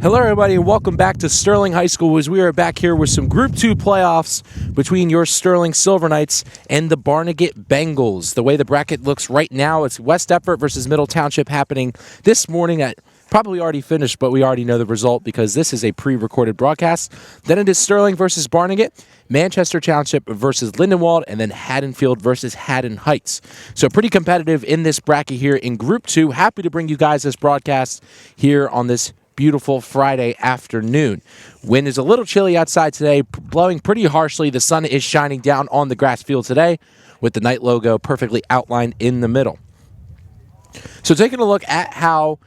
Hello, everybody, and welcome back to Sterling High School as we are back here with some Group 2 playoffs between your Sterling Silver Knights and the Barnegat Bengals. The way the bracket looks right now, it's West Effort versus Middle Township happening this morning at probably already finished, but we already know the result because this is a pre-recorded broadcast. Then it is Sterling versus Barnegat, Manchester Township versus Lindenwold, and then Haddonfield versus Haddon Heights. So pretty competitive in this bracket here in Group 2. Happy to bring you guys this broadcast here on this beautiful Friday afternoon. Wind is a little chilly outside today, blowing pretty harshly. The sun is shining down on the grass field today with the Knight logo perfectly outlined in the middle. So taking a look at how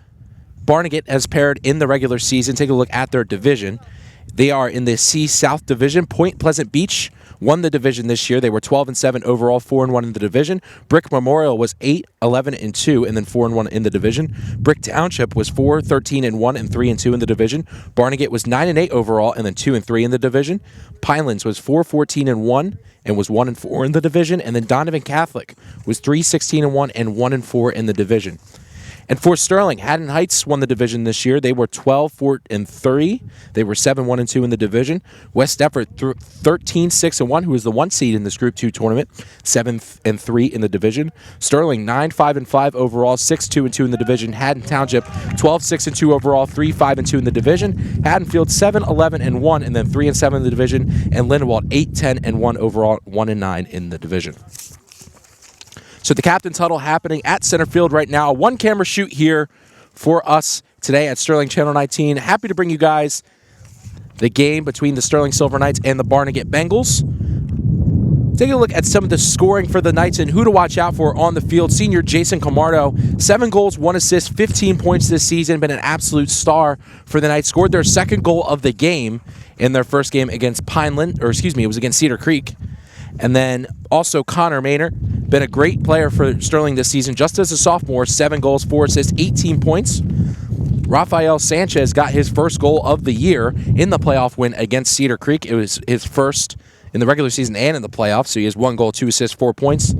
Barnegat has paired in the regular season, take a look at their division. They are in the C South Division. Point Pleasant Beach won the division this year. They were 12-7 overall, 4-1 in the division. Brick Memorial was 8-11-2, and then 4-1 in the division. Brick Township was 4-13-1 and 3-2 in the division. Barnegat was 9-8 overall, and then 2-3 in the division. Pinelands was 4-14-1 and was 1-4 in the division. And then Donovan Catholic was 3-16-1 and 1-4 in the division. And for Sterling, Haddon Heights won the division this year. They were 12-4-3. They were 7-1-2 in the division. West Effort 13-6-1, who was the 1 seed in this Group 2 tournament, 7-3 in the division. Sterling 9-5-5 overall, 6-2-2 in the division. Haddon Township 12-6-2 overall, 3-5-2 in the division. Haddonfield 7-11-1 and then 3-7 in the division. And Lindenwold 8-10-1 overall, 1-9 in the division. So the captain's huddle happening at center field right now. A one-camera shoot here for us today at Sterling Channel 19. Happy to bring you guys the game between the Sterling Silver Knights and the Barnegat Bengals. Take a look at some of the scoring for the Knights and who to watch out for on the field. Senior Jason Camardo, 7 goals, 1 assist, 15 points this season. Been an absolute star for the Knights. Scored their second goal of the game in their first game against it was against Cedar Creek. And then also Connor Maynard, been a great player for Sterling this season, just as a sophomore, 7 goals, 4 assists, 18 points. Rafael Sanchez got his first goal of the year in the playoff win against Cedar Creek. It was his first in the regular season and in the playoffs, so he has 1 goal, 2 assists, 4 points.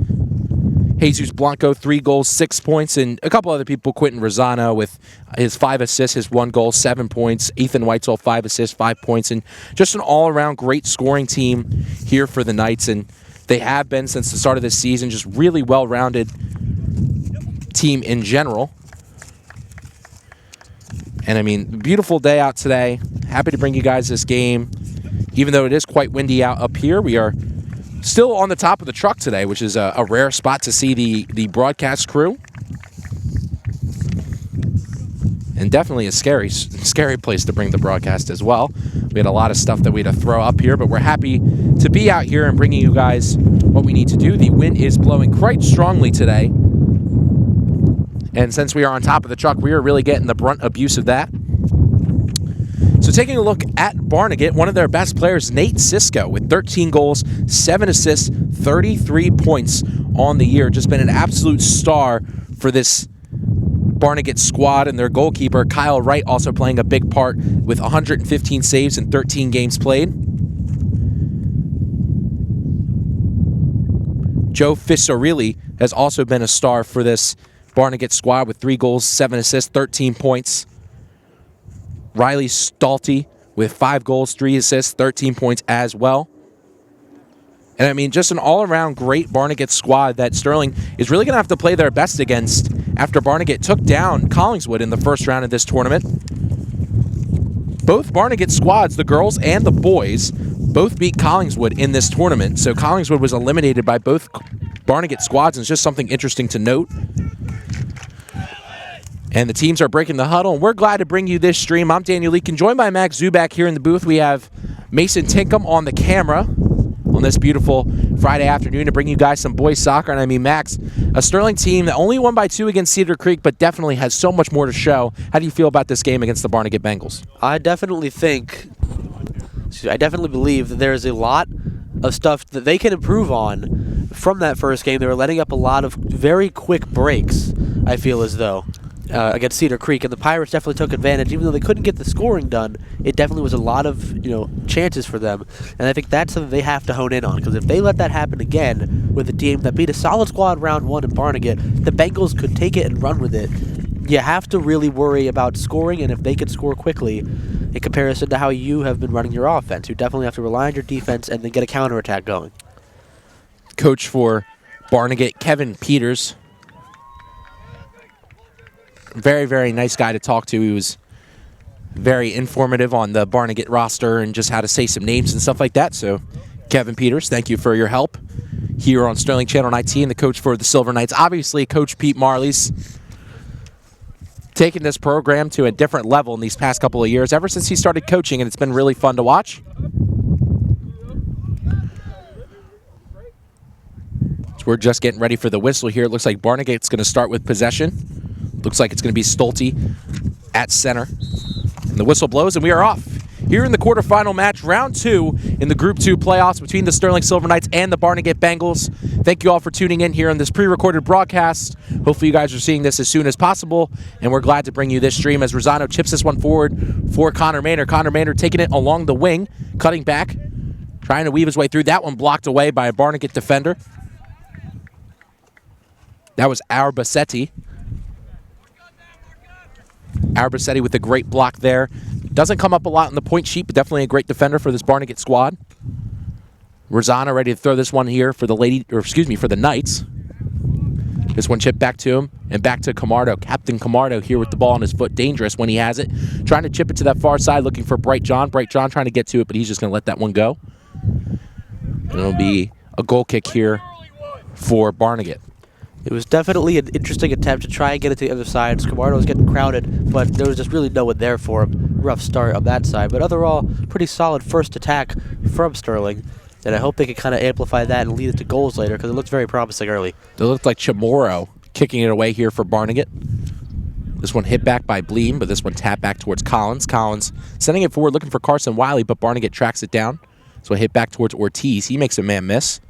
Jesus Blanco, 3 goals, 6 points, and a couple other people, Quentin Rosano with his 5 assists, his 1 goal, 7 points. Ethan Weitzel, 5 assists, 5 points, and just an all-around great scoring team here for the Knights, and they have been since the start of this season, just really well-rounded team in general. And, I mean, beautiful day out today. Happy to bring you guys this game. Even though it is quite windy out up here, we are still on the top of the truck today, which is a rare spot to see the broadcast crew. And definitely a scary place to bring the broadcast as well. We had a lot of stuff that we had to throw up here, but we're happy to be out here and bringing you guys what we need to do. The wind is blowing quite strongly today. And since we are on top of the truck, we are really getting the brunt abuse of that. So taking a look at Barnegat, one of their best players, Nate Cisco, with 13 goals, 7 assists, 33 points on the year. Just been an absolute star for this Barnegat squad, and their goalkeeper, Kyle Wright, also playing a big part with 115 saves and 13 games played. Joe Fisorilli has also been a star for this Barnegat squad with 3 goals, 7 assists, 13 points. Riley Stalte with 5 goals, 3 assists, 13 points as well. And, I mean, just an all-around great Barnegat squad that Sterling is really going to have to play their best against after Barnegat took down Collingswood in the first round of this tournament. Both Barnegat squads, the girls and the boys, both beat Collingswood in this tournament. So Collingswood was eliminated by both Barnegat squads, and it's just something interesting to note. And the teams are breaking the huddle, and we're glad to bring you this stream. I'm Daniel Leakin, joined by Max Zubak here in the booth. We have Mason Tinkham on the camera on this beautiful Friday afternoon to bring you guys some boys soccer. And I mean, Max, a Sterling team that only won by 2 against Cedar Creek, but definitely has so much more to show. How do you feel about this game against the Barnegat Bengals? I definitely believe that there's a lot of stuff that they can improve on from that first game. They were letting up a lot of very quick breaks, I feel as though. Against Cedar Creek, and the Pirates definitely took advantage. Even though they couldn't get the scoring done, it definitely was a lot of chances for them, and I think that's something they have to hone in on, because if they let that happen again with a team that beat a solid squad round 1 in Barnegat, the Bengals could take it and run with it you have to really worry about scoring, and if they can score quickly in comparison to how you have been running your offense. You definitely have to rely on your defense and then get a counterattack going. Coach for Barnegat, Kevin Peters. Very, very nice guy to talk to. He was very informative on the Barnegat roster and just how to say some names and stuff like that. So, Kevin Peters, thank you for your help here on Sterling Channel 19, the coach for the Silver Knights. Obviously, Coach Pete Marley's taken this program to a different level in these past couple of years, ever since he started coaching, and it's been really fun to watch. So we're just getting ready for the whistle here. It looks like Barnegat's going to start with possession. Looks like it's going to be Stolte at center. And the whistle blows, and we are off. Here in the quarterfinal match, round 2 in the Group 2 playoffs between the Sterling Silver Knights and the Barnegat Bengals. Thank you all for tuning in here on this pre-recorded broadcast. Hopefully you guys are seeing this as soon as possible, and we're glad to bring you this stream as Rosano chips this one forward for Connor Maynard. Connor Maynard taking it along the wing, cutting back, trying to weave his way through. That one blocked away by a Barnegat defender. That was Arbassetti. Arbassetti with a great block there. Doesn't come up a lot on the point sheet, but definitely a great defender for this Barnegat squad. Rosana ready to throw this one here for the for the Knights. This one chipped back to him and back to Camardo. Captain Camardo here with the ball on his foot. Dangerous when he has it. Trying to chip it to that far side, looking for Bright John. Bright John trying to get to it, but he's just going to let that one go. And it'll be a goal kick here for Barnegat. It was definitely an interesting attempt to try and get it to the other side. Camardo was getting crowded, but there was just really no one there for him. Rough start on that side, but overall, pretty solid first attack from Sterling. And I hope they can kind of amplify that and lead it to goals later, because it looked very promising early. It looked like Chamorro kicking it away here for Barnegat. This one hit back by Bleem, but this one tapped back towards Collins. Collins sending it forward, looking for Carson Wiley, but Barnegat tracks it down. So a hit back towards Ortiz. He makes a man miss.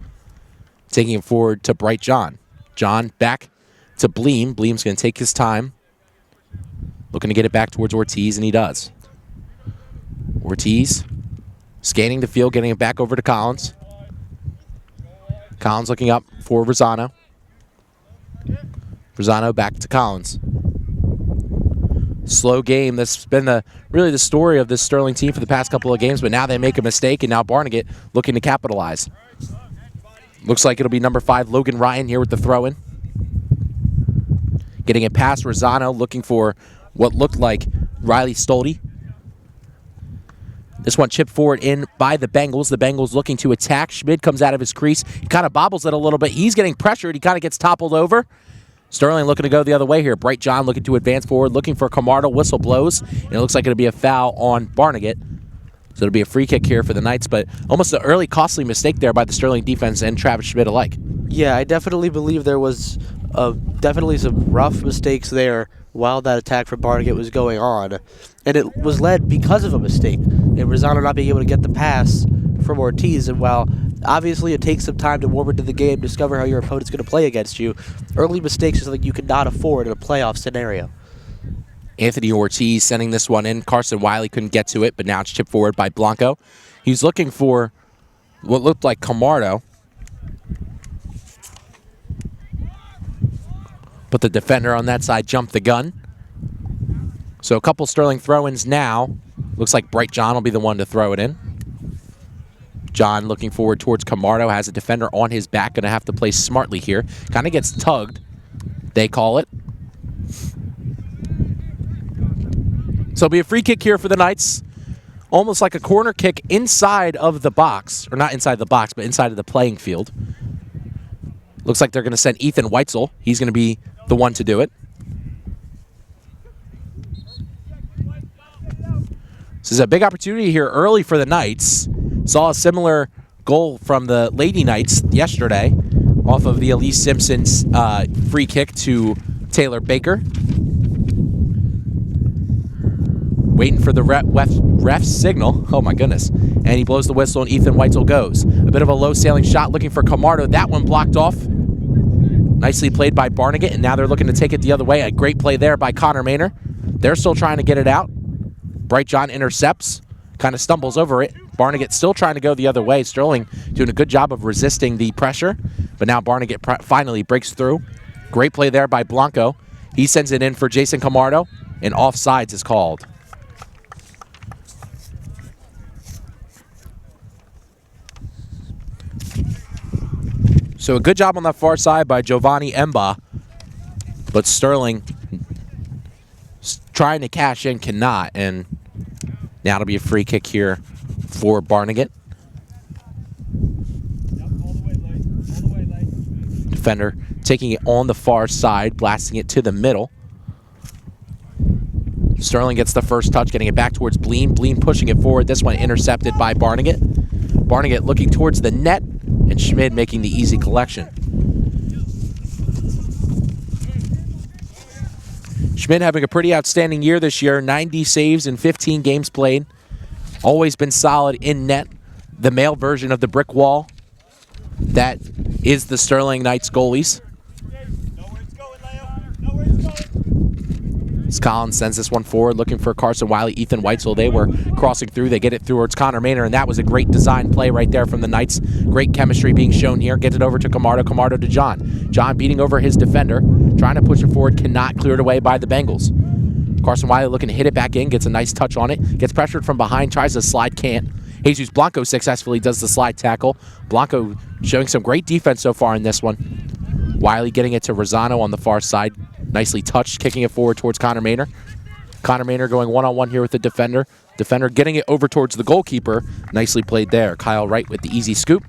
Taking it forward to Bright John. John back to Bleem. Bleem's going to take his time. Looking to get it back towards Ortiz, and he does. Ortiz scanning the field, getting it back over to Collins. Collins looking up for Rosano. Rosano back to Collins. Slow game. This has been really the story of this Sterling team for the past couple of games, but now they make a mistake, and now Barnegat looking to capitalize. Looks like it'll be number 5, Logan Ryan here with the throw-in. Getting it past Rosano, looking for what looked like Riley Stolte. This one chipped forward in by the Bengals. The Bengals looking to attack. Schmid comes out of his crease. He kind of bobbles it a little bit. He's getting pressured. He kind of gets toppled over. Sterling looking to go the other way here. Bright John looking to advance forward, looking for Camardo. Whistle blows, and it looks like it'll be a foul on Barnegat. So it'll be a free kick here for the Knights, but almost an early costly mistake there by the Sterling defense and Travis Schmidt alike. Yeah, I definitely believe there was definitely some rough mistakes there while that attack from Barnegat was going on. And it was led because of a mistake. And Rosano not being able to get the pass from Ortiz. And while obviously it takes some time to warm into the game, discover how your opponent's going to play against you, early mistakes are something you cannot afford in a playoff scenario. Anthony Ortiz sending this one in. Carson Wiley couldn't get to it, but now it's chipped forward by Blanco. He's looking for what looked like Camardo. But the defender on that side jumped the gun. So a couple Sterling throw-ins now. Looks like Bright John will be the one to throw it in. John looking forward towards Camardo. Has a defender on his back. Going to have to play smartly here. Kind of gets tugged, they call it. So it'll be a free kick here for the Knights. Almost like a corner kick inside of the box. Or not inside the box, but inside of the playing field. Looks like they're going to send Ethan Weitzel. He's going to be the one to do it. This is a big opportunity here early for the Knights. Saw a similar goal from the Lady Knights yesterday off of the Elise Simpson's free kick to Taylor Baker. Waiting for the ref's signal. Oh, my goodness. And he blows the whistle, and Ethan Weitzel goes. A bit of a low-sailing shot looking for Camardo. That one blocked off. Nicely played by Barnegat, and now they're looking to take it the other way. A great play there by Connor Maynard. They're still trying to get it out. Bright John intercepts, kind of stumbles over it. Barnegat still trying to go the other way. Sterling doing a good job of resisting the pressure, but now Barnegat finally breaks through. Great play there by Blanco. He sends it in for Jason Camardo, and offsides is called. So a good job on that far side by Giovanni Emba, but Sterling trying to cash in cannot, and now it'll be a free kick here for Barnegat. Defender taking it on the far side, blasting it to the middle. Sterling gets the first touch, getting it back towards Bleen. Bleen pushing it forward. This one intercepted by Barnegat. Barnegat looking towards the net, and Schmid making the easy collection. Schmid having a pretty outstanding year this year. 90 saves in 15 games played. Always been solid in net. The male version of the brick wall. That is the Sterling Knights goalies. As Collins sends this one forward, looking for Carson Wiley, Ethan Weitzel. They were crossing through. They get it towards Connor Maynard, and that was a great design play right there from the Knights. Great chemistry being shown here. Gets it over to Camardo. Camardo to John. John beating over his defender, trying to push it forward, cannot clear it away by the Bengals. Carson Wiley looking to hit it back in, gets a nice touch on it, gets pressured from behind, tries to slide, can't. Jesus Blanco successfully does the slide tackle. Blanco showing some great defense so far in this one. Wiley getting it to Rosano on the far side. Nicely touched, kicking it forward towards Connor Maynard. Connor Maynard going one-on-one here with the defender. Defender getting it over towards the goalkeeper. Nicely played there. Kyle Wright with the easy scoop.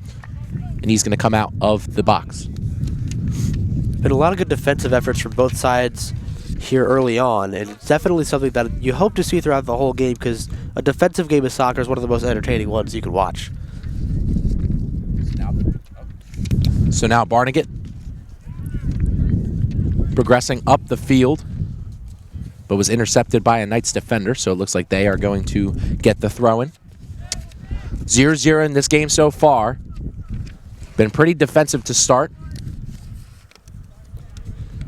And he's going to come out of the box. Been a lot of good defensive efforts from both sides here early on, and it's definitely something that you hope to see throughout the whole game, because a defensive game of soccer is one of the most entertaining ones you can watch. So now Barnegat progressing up the field, but was intercepted by a Knights defender, so it looks like they are going to get the throw-in. 0-0 in this game so far. Been pretty defensive to start.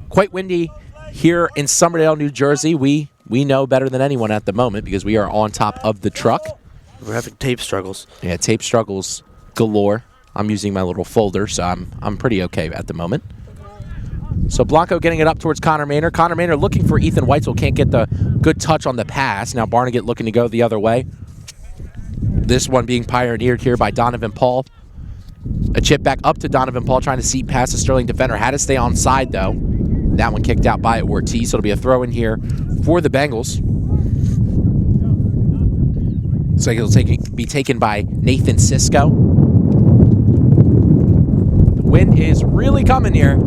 Quite windy here in Summerdale, New Jersey. We know better than anyone at the moment because we are on top of the truck. We're having tape struggles. Yeah, tape struggles galore. I'm using my little folder, so I'm pretty okay at the moment. So Blanco getting it up towards Connor Maynard. Connor Maynard looking for Ethan Weitzel. Can't get the good touch on the pass. Now Barnegat looking to go the other way. This one being pioneered here by Donovan Paul. A chip back up to Donovan Paul, trying to seat past the Sterling defender. Had to stay on side, though. That one kicked out by Ortiz, so it'll be a throw in here for the Bengals. So it'll be taken by Nathan Sisko. The wind is really coming here.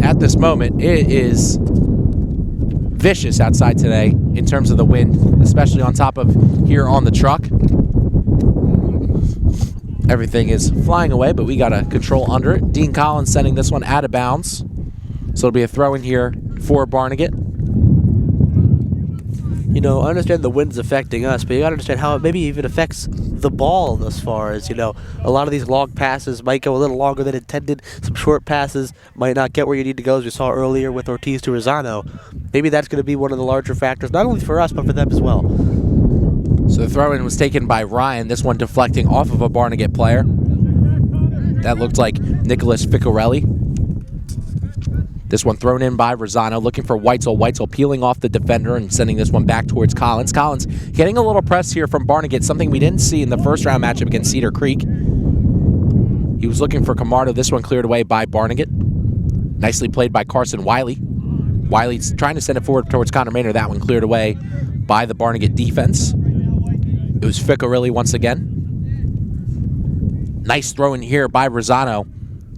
At this moment, it is vicious outside today in terms of the wind, especially on top of here on the truck. Everything is flying away, but we got a control under it. Dean Collins sending this one out of bounds. So it'll be a throw in here for Barnegat. You know, I understand the wind's affecting us, but you gotta understand how it maybe even affects the ball as far as, you know, a lot of these long passes might go a little longer than intended. Some short passes might not get where you need to go, as we saw earlier with Ortiz to Rosano. Maybe that's going to be one of the larger factors, not only for us, but for them as well. So the throw-in was taken by Ryan, this one deflecting off of a Barnegat player. That looked like Nicholas Ficarelli. This one thrown in by Rosano, looking for Weitzel. Weitzel peeling off the defender and sending this one back towards Collins. Collins getting a little press here from Barnegat, something we didn't see in the first round matchup against Cedar Creek. He was looking for Camardo. This one cleared away by Barnegat. Nicely played by Carson Wiley. Wiley's trying to send it forward towards Connor Maynard. That one cleared away by the Barnegat defense. It was Ficarelli once again. Nice throw in here by Rosano.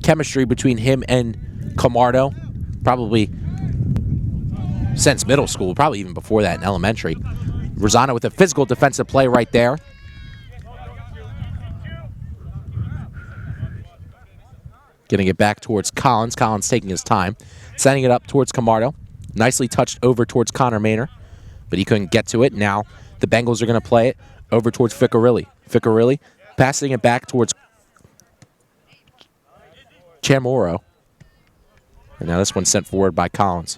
Chemistry between him and Camardo. Probably since middle school, probably even before that in elementary. Rosano with a physical defensive play right there. Getting it back towards Collins. Collins taking his time. Sending it up towards Camardo. Nicely touched over towards Connor Maynard, but he couldn't get to it. Now the Bengals are going to play it over towards Ficarelli. Ficarelli passing it back towards Chamorro. And now this one's sent forward by Collins.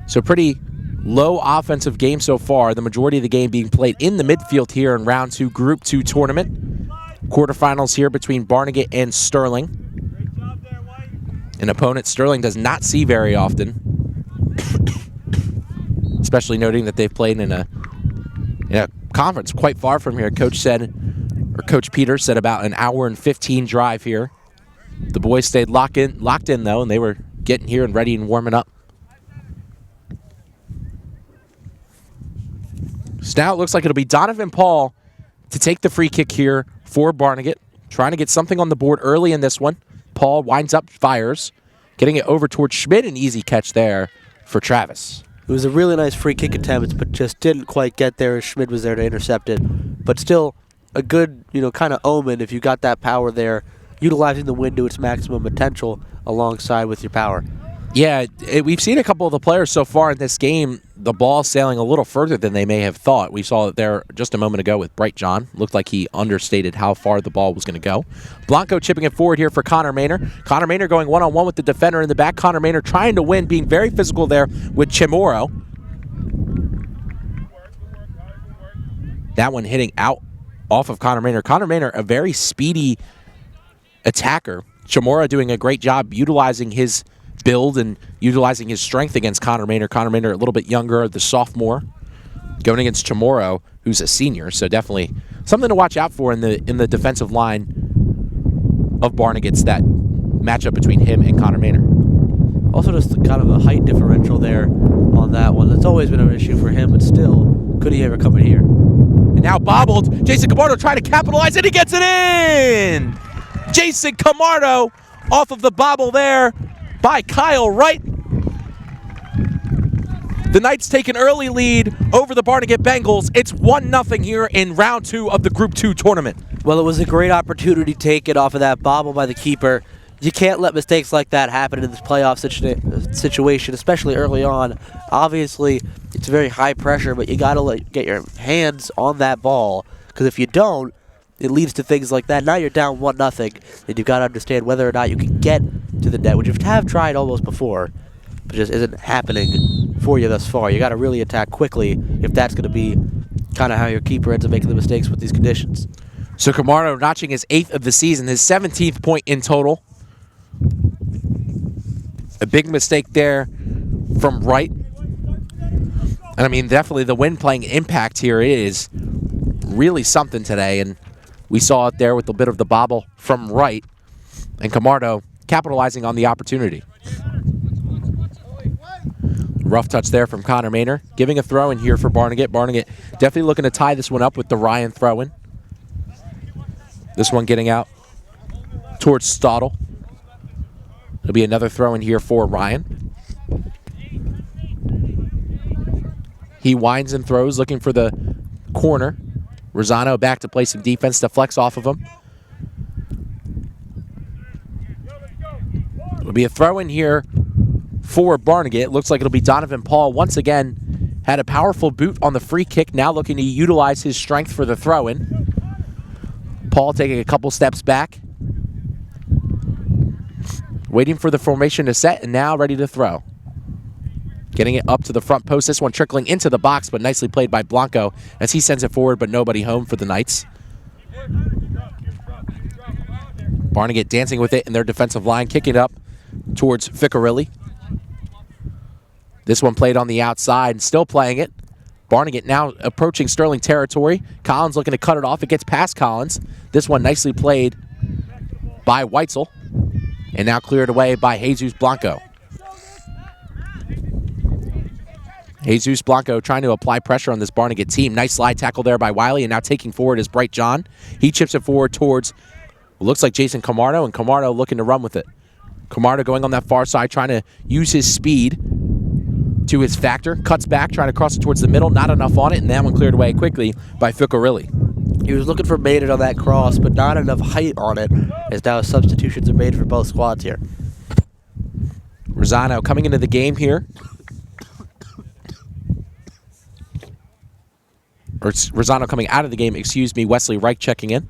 So pretty low offensive game so far. The majority of the game being played in the midfield here in round 2, Group 2 tournament. Quarterfinals here between Barnegat and Sterling. An opponent Sterling does not see very often, especially noting that they've played in a conference quite far from here. Coach Peters said about an hour and 15 drive here. The boys stayed locked in though, and they were getting here and ready and warming up. So now it looks like it'll be Donovan Paul to take the free kick here for Barnegat, trying to get something on the board early in this one. Paul winds up, fires, getting it over towards Schmidt. An easy catch there for Travis. It was a really nice free kick attempt, but just didn't quite get there as Schmidt was there to intercept it. But still a good, kind of omen if you got that power there, utilizing the wind to its maximum potential alongside with your power. Yeah, we've seen a couple of the players so far in this game, the ball sailing a little further than they may have thought. We saw it there just a moment ago with Bright John. Looked like he understated how far the ball was going to go. Blanco chipping it forward here for Connor Maynor. Connor Maynor going one-on-one with the defender in the back. Connor Maynor trying to win, being very physical there with Chamorro. That one hitting out off of Connor Maynor. Connor Maynor, a very speedy attacker. Chamorro doing a great job utilizing his build and utilizing his strength against Connor Maynor. Connor Maynor a little bit younger, the sophomore, going against Chamorro, who's a senior. So definitely something to watch out for in the defensive line of Barnegat's, that matchup between him and Connor Maynor. Also just kind of a height differential there on that one. That's always been an issue for him, but still, could he ever come in here? And now bobbled. Jason Camardo trying to capitalize it. He gets it in! Jason Camardo off of the bobble there by Kyle Wright. The Knights take an early lead over the Barnegat Bengals. It's 1-0 here in round 2 of the Group 2 tournament. Well, it was a great opportunity taken off of that bobble by the keeper. You can't let mistakes like that happen in this playoff situation, especially early on. Obviously, it's very high pressure, but you got to get your hands on that ball, because if you don't, it leads to things like that. Now you're down 1-0, and you've got to understand whether or not you can get to the net, which you have tried almost before, but just isn't happening for you thus far. You got to really attack quickly if that's going to be kind of how your keeper ends up making the mistakes with these conditions. So Camardo notching his 8th of the season, his 17th point in total. A big mistake there from Wright. And I mean, definitely the wind playing impact here is really something today, and we saw it there with a bit of the bobble from Wright, and Camardo capitalizing on the opportunity. Rough touch there from Connor Maynor, giving a throw in here for Barnegat. Barnegat definitely looking to tie this one up with the Ryan throw-in. This one getting out towards Stottle. It'll be another throw in here for Ryan. He winds and throws, looking for the corner. Rosano back to play some defense to flex off of him. It'll be a throw in here for Barnegat. Looks like it'll be Donovan Paul once again. Had a powerful boot on the free kick, now looking to utilize his strength for the throw-in. Paul taking a couple steps back. Waiting for the formation to set, and now ready to throw. Getting it up to the front post. This one trickling into the box, but nicely played by Blanco as he sends it forward, but nobody home for the Knights. Barnegat dancing with it in their defensive line, kicking it up towards Ficcarelli. This one played on the outside, still playing it. Barnegat now approaching Sterling territory. Collins looking to cut it off. It gets past Collins. This one nicely played by Weitzel. And now cleared away by Jesus Blanco. Jesus Blanco trying to apply pressure on this Barnegat team. Nice slide tackle there by Wiley, and now taking forward is Bright John. He chips it forward towards, looks like Jason Camardo, and Camardo looking to run with it. Camardo going on that far side, trying to use his speed to his factor. Cuts back, trying to cross it towards the middle. Not enough on it, and that one cleared away quickly by Ficcarelli. He was looking for Maynard on that cross, but not enough height on it, as now substitutions are made for both squads here. Rosano coming into the game here. Or it's Rosano coming out of the game, excuse me. Wesley Reich checking in.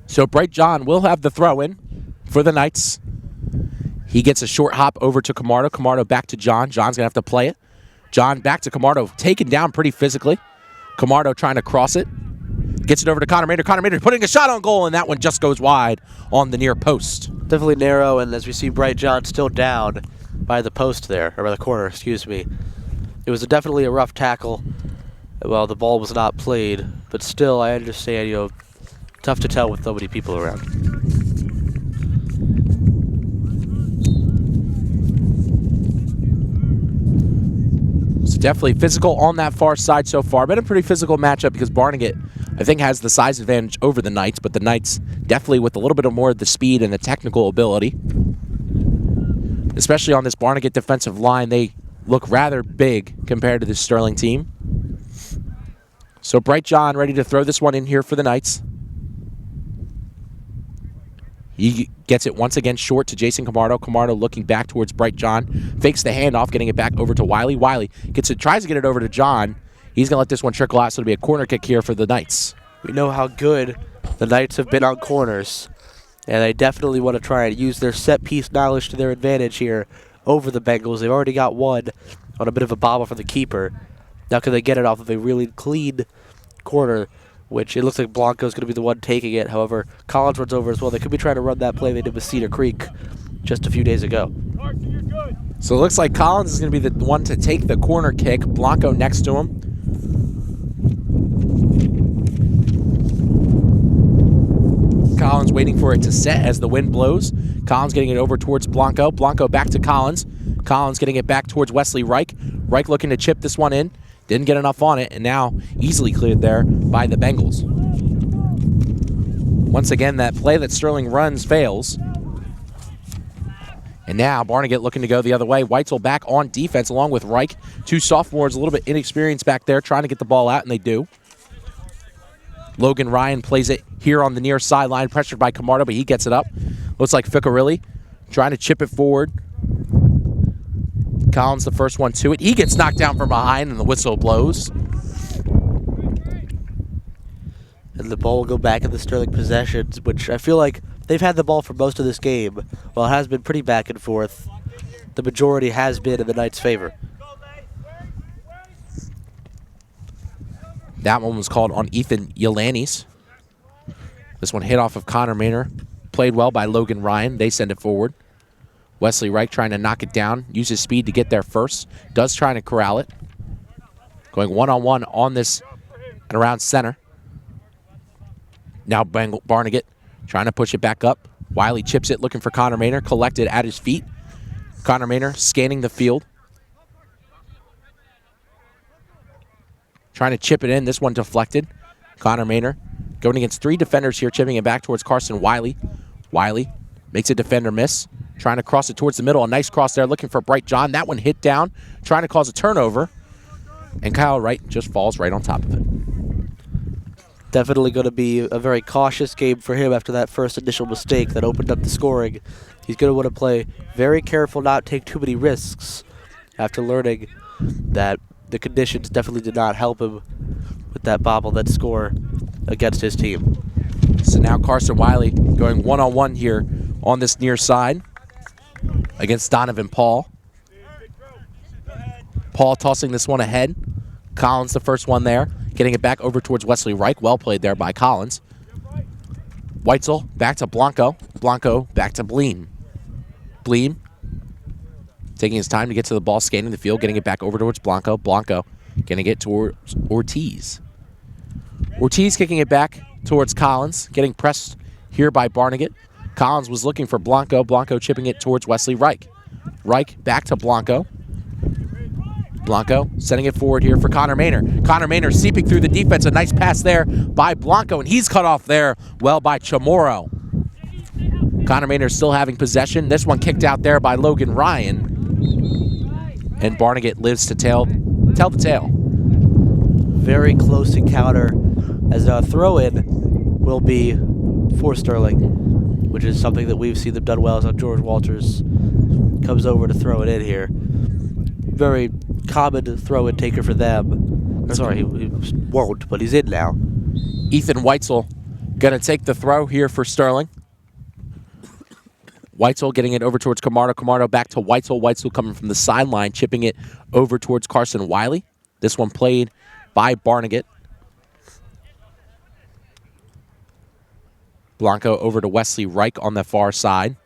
So Bright John will have the throw in for the Knights. He gets a short hop over to Camardo. Camardo back to John. John's going to have to play it. John back to Camardo, taken down pretty physically. Camardo trying to cross it. Gets it over to Connor Maynard. Connor Maynard putting a shot on goal, and that one just goes wide on the near post. Definitely narrow, and as we see Bright John still down by the post there, or by the corner, excuse me. It was definitely a rough tackle. Well, the ball was not played, but still, I understand, tough to tell with so many people around. So definitely physical on that far side so far. Been a pretty physical matchup because Barnegat, I think, has the size advantage over the Knights, but the Knights definitely with a little bit of more of the speed and the technical ability. Especially on this Barnegat defensive line, they look rather big compared to this Sterling team. So Bright John ready to throw this one in here for the Knights. He gets it once again short to Jason Camardo. Camardo looking back towards Bright John. Fakes the handoff, getting it back over to Wiley. Wiley tries to get it over to John. He's going to let this one trickle out, so it'll be a corner kick here for the Knights. We know how good the Knights have been on corners, and they definitely want to try and use their set-piece knowledge to their advantage here over the Bengals. They've already got one on a bit of a bobble from the keeper. Now can they get it off of a really clean corner, which it looks like Blanco's going to be the one taking it. However, Collins runs over as well. They could be trying to run that play they did with Cedar Creek just a few days ago. So it looks like Collins is going to be the one to take the corner kick. Blanco next to him. Collins waiting for it to set as the wind blows. Collins getting it over towards Blanco. Blanco back to Collins. Collins getting it back towards Wesley Reich. Reich looking to chip this one in. Didn't get enough on it, and now easily cleared there by the Bengals. Once again, that play that Sterling runs fails. And now Barnegat looking to go the other way. Weitzel back on defense along with Reich. Two sophomores, a little bit inexperienced back there, trying to get the ball out, and they do. Logan Ryan plays it here on the near sideline, pressured by Camardo, but he gets it up. Looks like Ficcarelli trying to chip it forward. Collins the first one to it. He gets knocked down from behind, and the whistle blows. And the ball will go back in the Sterling possessions, which I feel like they've had the ball for most of this game. While it has been pretty back and forth, the majority has been in the Knights' favor. That one was called on Ethan Yelanis. This one hit off of Connor Maynard. Played well by Logan Ryan. They send it forward. Wesley Reich trying to knock it down. Uses speed to get there first. Does try to corral it. Going one-on-one on this and around center. Now Barnegat trying to push it back up. Wiley chips it, looking for Connor Maynard. Collected at his feet. Connor Maynard scanning the field. Trying to chip it in. This one deflected. Connor Maynard going against three defenders here, chipping it back towards Carson Wiley. Wiley makes a defender miss. Trying to cross it towards the middle. A nice cross there, looking for Bright John. That one hit down, trying to cause a turnover. And Kyle Wright just falls right on top of it. Definitely going to be a very cautious game for him after that first initial mistake that opened up the scoring. He's going to want to play very careful, not take too many risks after learning that the conditions definitely did not help him with that bobblehead score against his team. So now Carson Wiley going one-on-one here on this near side against Donovan Paul. Paul tossing this one ahead. Collins the first one there. Getting it back over towards Wesley Reich. Well played there by Collins. Weitzel back to Blanco. Blanco back to Bleem. Bleem taking his time to get to the ball, scanning the field, getting it back over towards Blanco. Blanco getting it towards Ortiz. Ortiz kicking it back towards Collins, getting pressed here by Barnegat. Collins was looking for Blanco. Blanco chipping it towards Wesley Reich. Reich back to Blanco. Blanco sending it forward here for Connor Maynard. Connor Maynard seeping through the defense. A nice pass there by Blanco, and he's cut off there well by Chamorro. Connor Maynard still having possession. This one kicked out there by Logan Ryan. And Barnegat lives to tell the tale. Very close encounter as a throw-in will be for Sterling, which is something that we've seen them done well as George Walters comes over to throw it in here. Very common throw-in taker for them. Sorry, he won't, but he's in now. Ethan Weitzel going to take the throw here for Sterling. Weitzel getting it over towards Camardo. Camardo back to Weitzel. Weitzel coming from the sideline, chipping it over towards Carson Wiley. This one played by Barnegat. Blanco over to Wesley Reich on the far side.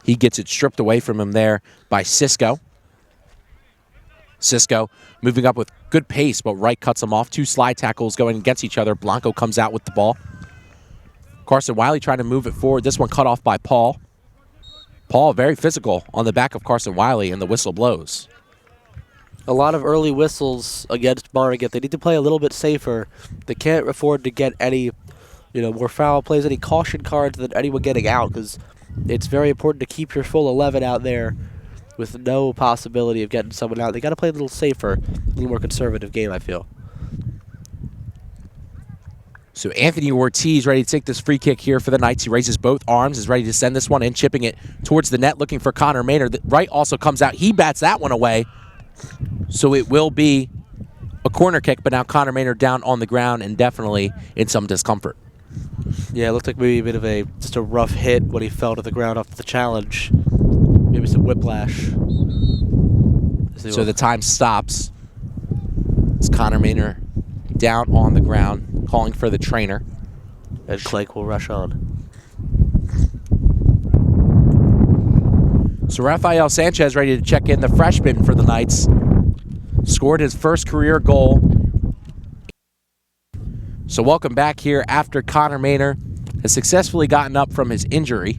He gets it stripped away from him there by Cisco. Cisco moving up with good pace, but Reich cuts him off. 2 slide tackles going against each other. Blanco comes out with the ball. Carson Wiley trying to move it forward. This one cut off by Paul. Paul very physical on the back of Carson Wiley, and the whistle blows. A lot of early whistles against Barnegat. They need to play a little bit safer. They can't afford to get any, more foul plays, any caution cards than anyone getting out, because it's very important to keep your full 11 out there with no possibility of getting someone out. They got to play a little safer, a little more conservative game, I feel. So Anthony Ortiz ready to take this free kick here for the Knights. He raises both arms, is ready to send this one in, chipping it towards the net, looking for Connor Maynard. Wright also comes out. He bats that one away. So it will be a corner kick, but now Connor Maynard down on the ground and definitely in some discomfort. Yeah, it looked like maybe a bit of just a rough hit when he fell to the ground off the challenge. Maybe some whiplash. So the time stops. It's Connor Maynard down on the ground, calling for the trainer. And Clank will rush on. So Rafael Sanchez ready to check in, the freshman for the Knights. Scored his first career goal. So welcome back here after Connor Maynard has successfully gotten up from his injury.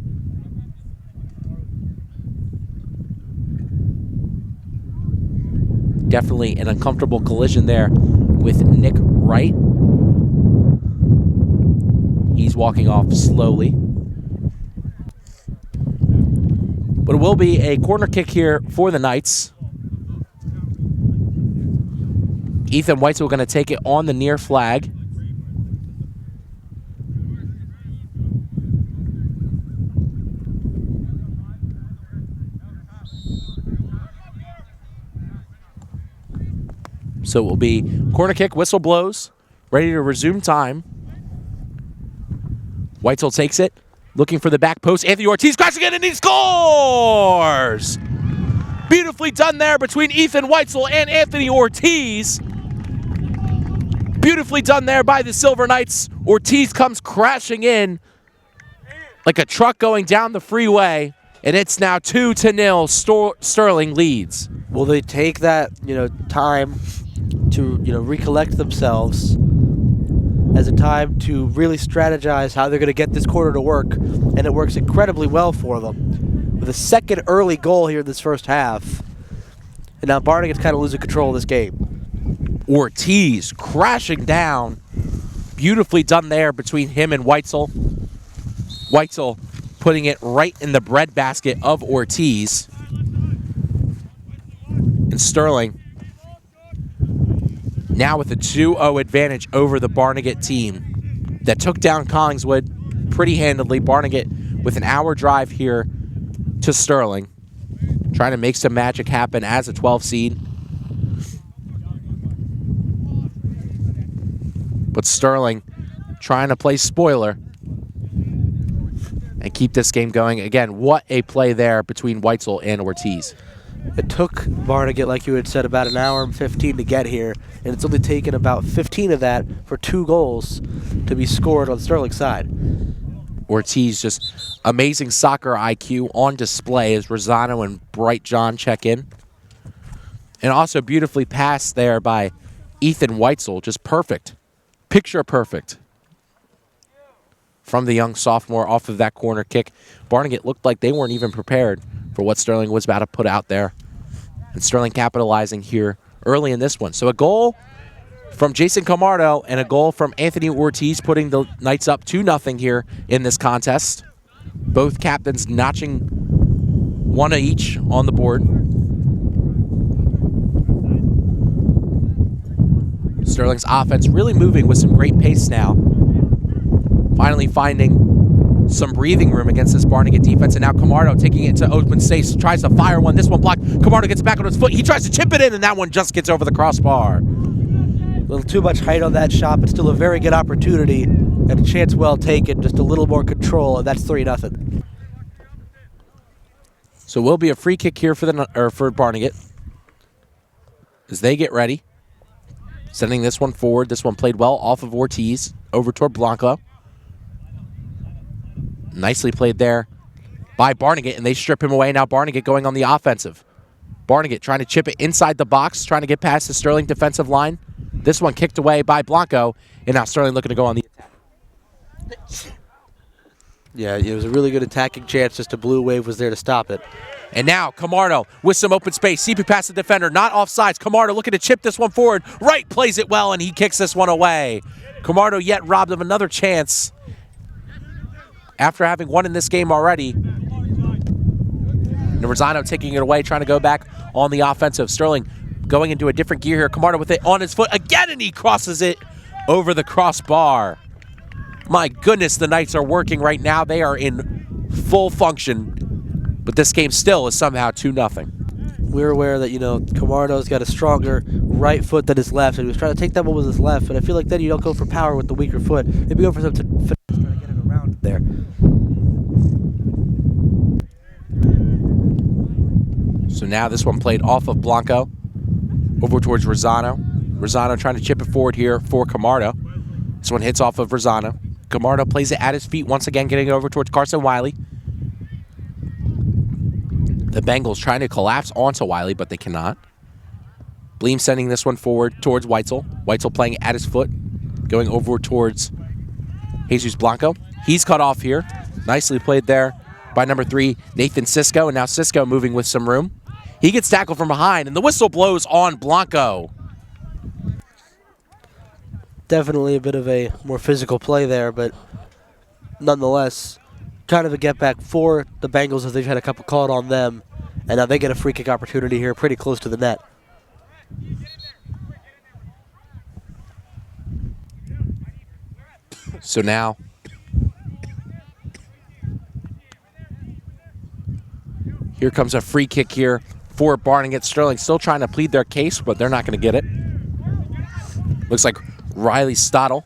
Definitely an uncomfortable collision there with Nick Wright. He's walking off slowly. But it will be a corner kick here for the Knights. Ethan Weitzel going to take it on the near flag. So it will be corner kick, whistle blows, ready to resume time. Weitzel takes it, looking for the back post. Anthony Ortiz crashing in and he scores! Beautifully done there between Ethan Weitzel and Anthony Ortiz. Beautifully done there by the Silver Knights. Ortiz comes crashing in like a truck going down the freeway, and it's now 2-0. Sterling leads. Will they take that, time to, recollect themselves as a time to really strategize how they're going to get this quarter to work, and it works incredibly well for them. With a second early goal here in this first half, and now Barnegat's kind of losing control of this game. Ortiz crashing down. Beautifully done there between him and Weitzel. Weitzel putting it right in the breadbasket of Ortiz. And Sterling now with a 2-0 advantage over the Barnegat team that took down Collingswood pretty handily. Barnegat with an hour drive here to Sterling, trying to make some magic happen as a 12 seed. But Sterling trying to play spoiler and keep this game going. Again, what a play there between Weitzel and Ortiz. It took Barnegat, like you had said, about an hour and 15 to get here, and it's only taken about 15 of that for 2 goals to be scored on Sterling's side. Ortiz just amazing soccer IQ on display as Rosano and Bright John check in. And also beautifully passed there by Ethan Weitzel, just perfect. Picture perfect from the young sophomore off of that corner kick. Barnegat looked like they weren't even prepared for what Sterling was about to put out there. And Sterling capitalizing here early in this one. So a goal from Jason Camardo and a goal from Anthony Ortiz putting the Knights up 2-0 here in this contest. Both captains notching one each on the board. Sterling's offense really moving with some great pace now. Finally finding some breathing room against this Barnegat defense, and now Camardo taking it to open space, tries to fire one. This one blocked. Camardo gets back on his foot. He tries to chip it in, and that one just gets over the crossbar. A little too much height on that shot, but still a very good opportunity and a chance well taken. Just a little more control, and that's 3-0. So will be a free kick here for Barnegat as they get ready. Sending this one forward. This one played well off of Ortiz over toward Blanco. Nicely played there by Barnegat, and they strip him away. Now Barnegat going on the offensive. Barnegat trying to chip it inside the box, trying to get past the Sterling defensive line. This one kicked away by Blanco, and now Sterling looking to go on the attack. Yeah, it was a really good attacking chance, just a blue wave was there to stop it. And now Camardo with some open space. CP past the defender, not offsides. Camardo looking to chip this one forward. Wright plays it well, and he kicks this one away. Camardo yet robbed of another chance after having won in this game already. And Rosano taking it away, trying to go back on the offensive. Sterling going into a different gear here. Camardo with it on his foot again, and he crosses it over the crossbar. My goodness, the Knights are working right now. They are in full function. But this game still is somehow 2-0. We're aware that, Camardo's got a stronger right foot than his left, and he was trying to take that one with his left, but I feel like then you don't go for power with the weaker foot. Maybe go for some finesse, trying to get it around there. So now this one played off of Blanco over towards Rosano. Rosano trying to chip it forward here for Camardo. This one hits off of Rosano. Camardo plays it at his feet once again, getting it over towards Carson Wiley. The Bengals trying to collapse onto Wiley, but they cannot. Bleem sending this one forward towards Weitzel. Weitzel playing it at his foot, going over towards Jesus Blanco. He's cut off here. Nicely played there by number 3, Nathan Cisco, and now Cisco moving with some room. He gets tackled from behind, and the whistle blows on Blanco. Definitely a bit of a more physical play there, but nonetheless, kind of a get back for the Bengals as they've had a couple called on them, and now they get a free kick opportunity here pretty close to the net. So now here comes a free kick here for Barnegat. Sterling still trying to plead their case, but they're not going to get it. Looks like Riley Stottle.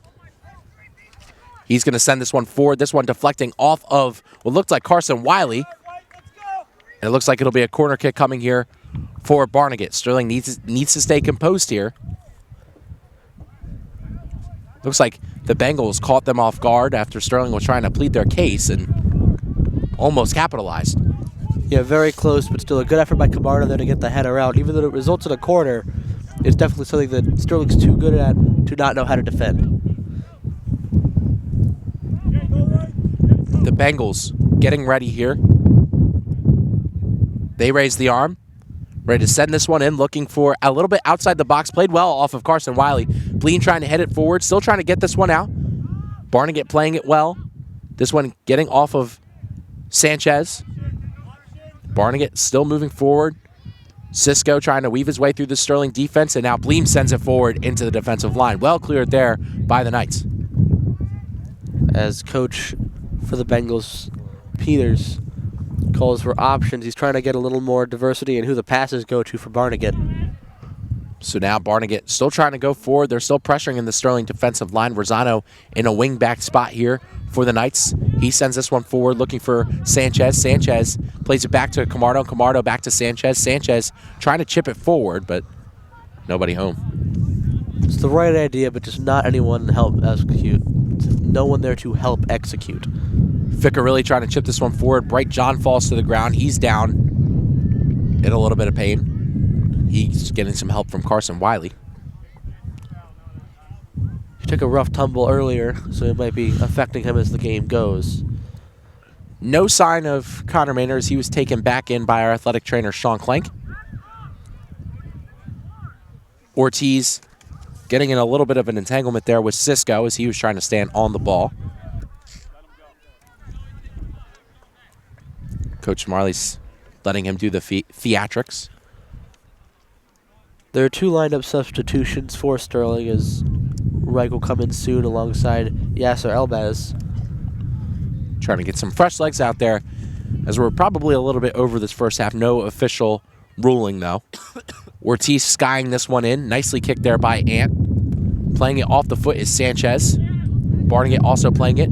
He's going to send this one forward. This one deflecting off of what looked like Carson Wiley. And it looks like it'll be a corner kick coming here for Barnegat. Sterling needs to stay composed here. Looks like the Bengals caught them off guard after Sterling was trying to plead their case and almost capitalized. Yeah, very close, but still a good effort by Camardo there to get the header out. Even though it results in a corner, it's definitely something that Sterling's too good at to not know how to defend. The Bengals getting ready here. They raise the arm, ready to send this one in, looking for a little bit outside the box. Played well off of Carson Wiley. Bleem trying to head it forward, still trying to get this one out. Barnegat playing it well. This one getting off of Sanchez. Barnegat still moving forward. Cisco trying to weave his way through the Sterling defense, and now Bleem sends it forward into the defensive line. Well cleared there by the Knights. As coach for the Bengals, Peters, calls for options. He's trying to get a little more diversity in who the passes go to for Barnegat. So now Barnegat still trying to go forward. They're still pressuring in the Sterling defensive line. Rosano in a wing-back spot here for the Knights. He sends this one forward looking for Sanchez. Sanchez plays it back to Camardo. Camardo back to Sanchez. Sanchez trying to chip it forward, but nobody home. It's the right idea, but just not anyone to help execute. No one there to help execute. Ficcarelli trying to chip this one forward. Bright John falls to the ground. He's down in a little bit of pain. He's getting some help from Carson Wiley. He took a rough tumble earlier, so it might be affecting him as the game goes. No sign of Connor Maynard as he was taken back in by our athletic trainer, Sean Clank. Ortiz getting in a little bit of an entanglement there with Cisco as he was trying to stand on the ball. Coach Marley's letting him do the theatrics. There are two lineup substitutions for Sterling as Reich will come in soon alongside Yasser Elbaz. Trying to get some fresh legs out there as we're probably a little bit over this first half. No official ruling, though. Ortiz skying this one in. Nicely kicked there by Ant. Playing it off the foot is Sanchez. Barnegat also playing it.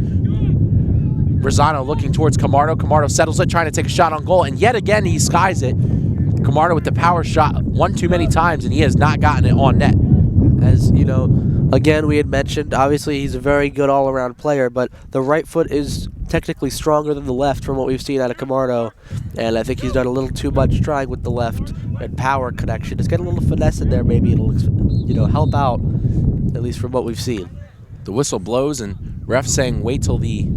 Rosano looking towards Camardo. Camardo settles it, trying to take a shot on goal, and yet again he skies it. Camardo with the power shot one too many times, and he has not gotten it on net. As, Again, we had mentioned, obviously he's a very good all-around player, but the right foot is technically stronger than the left from what we've seen out of Camardo, and I think he's done a little too much trying with the left and power connection. Just get a little finesse in there, maybe it'll help out, at least from what we've seen. The whistle blows, and ref saying wait till the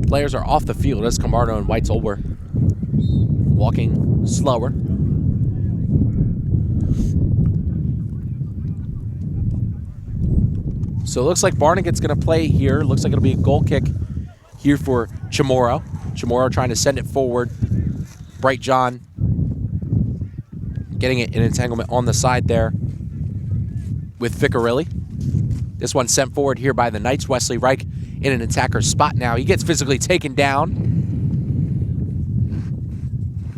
players are off the field as Camardo and Weitzel were walking slower. So it looks like Barnegat's going to play here. Looks like it'll be a goal kick here for Chamorro. Chamorro trying to send it forward. Bright John getting it in entanglement on the side there with Ficcarelli. This one sent forward here by the Knights. Wesley Reich in an attacker's spot now. He gets physically taken down.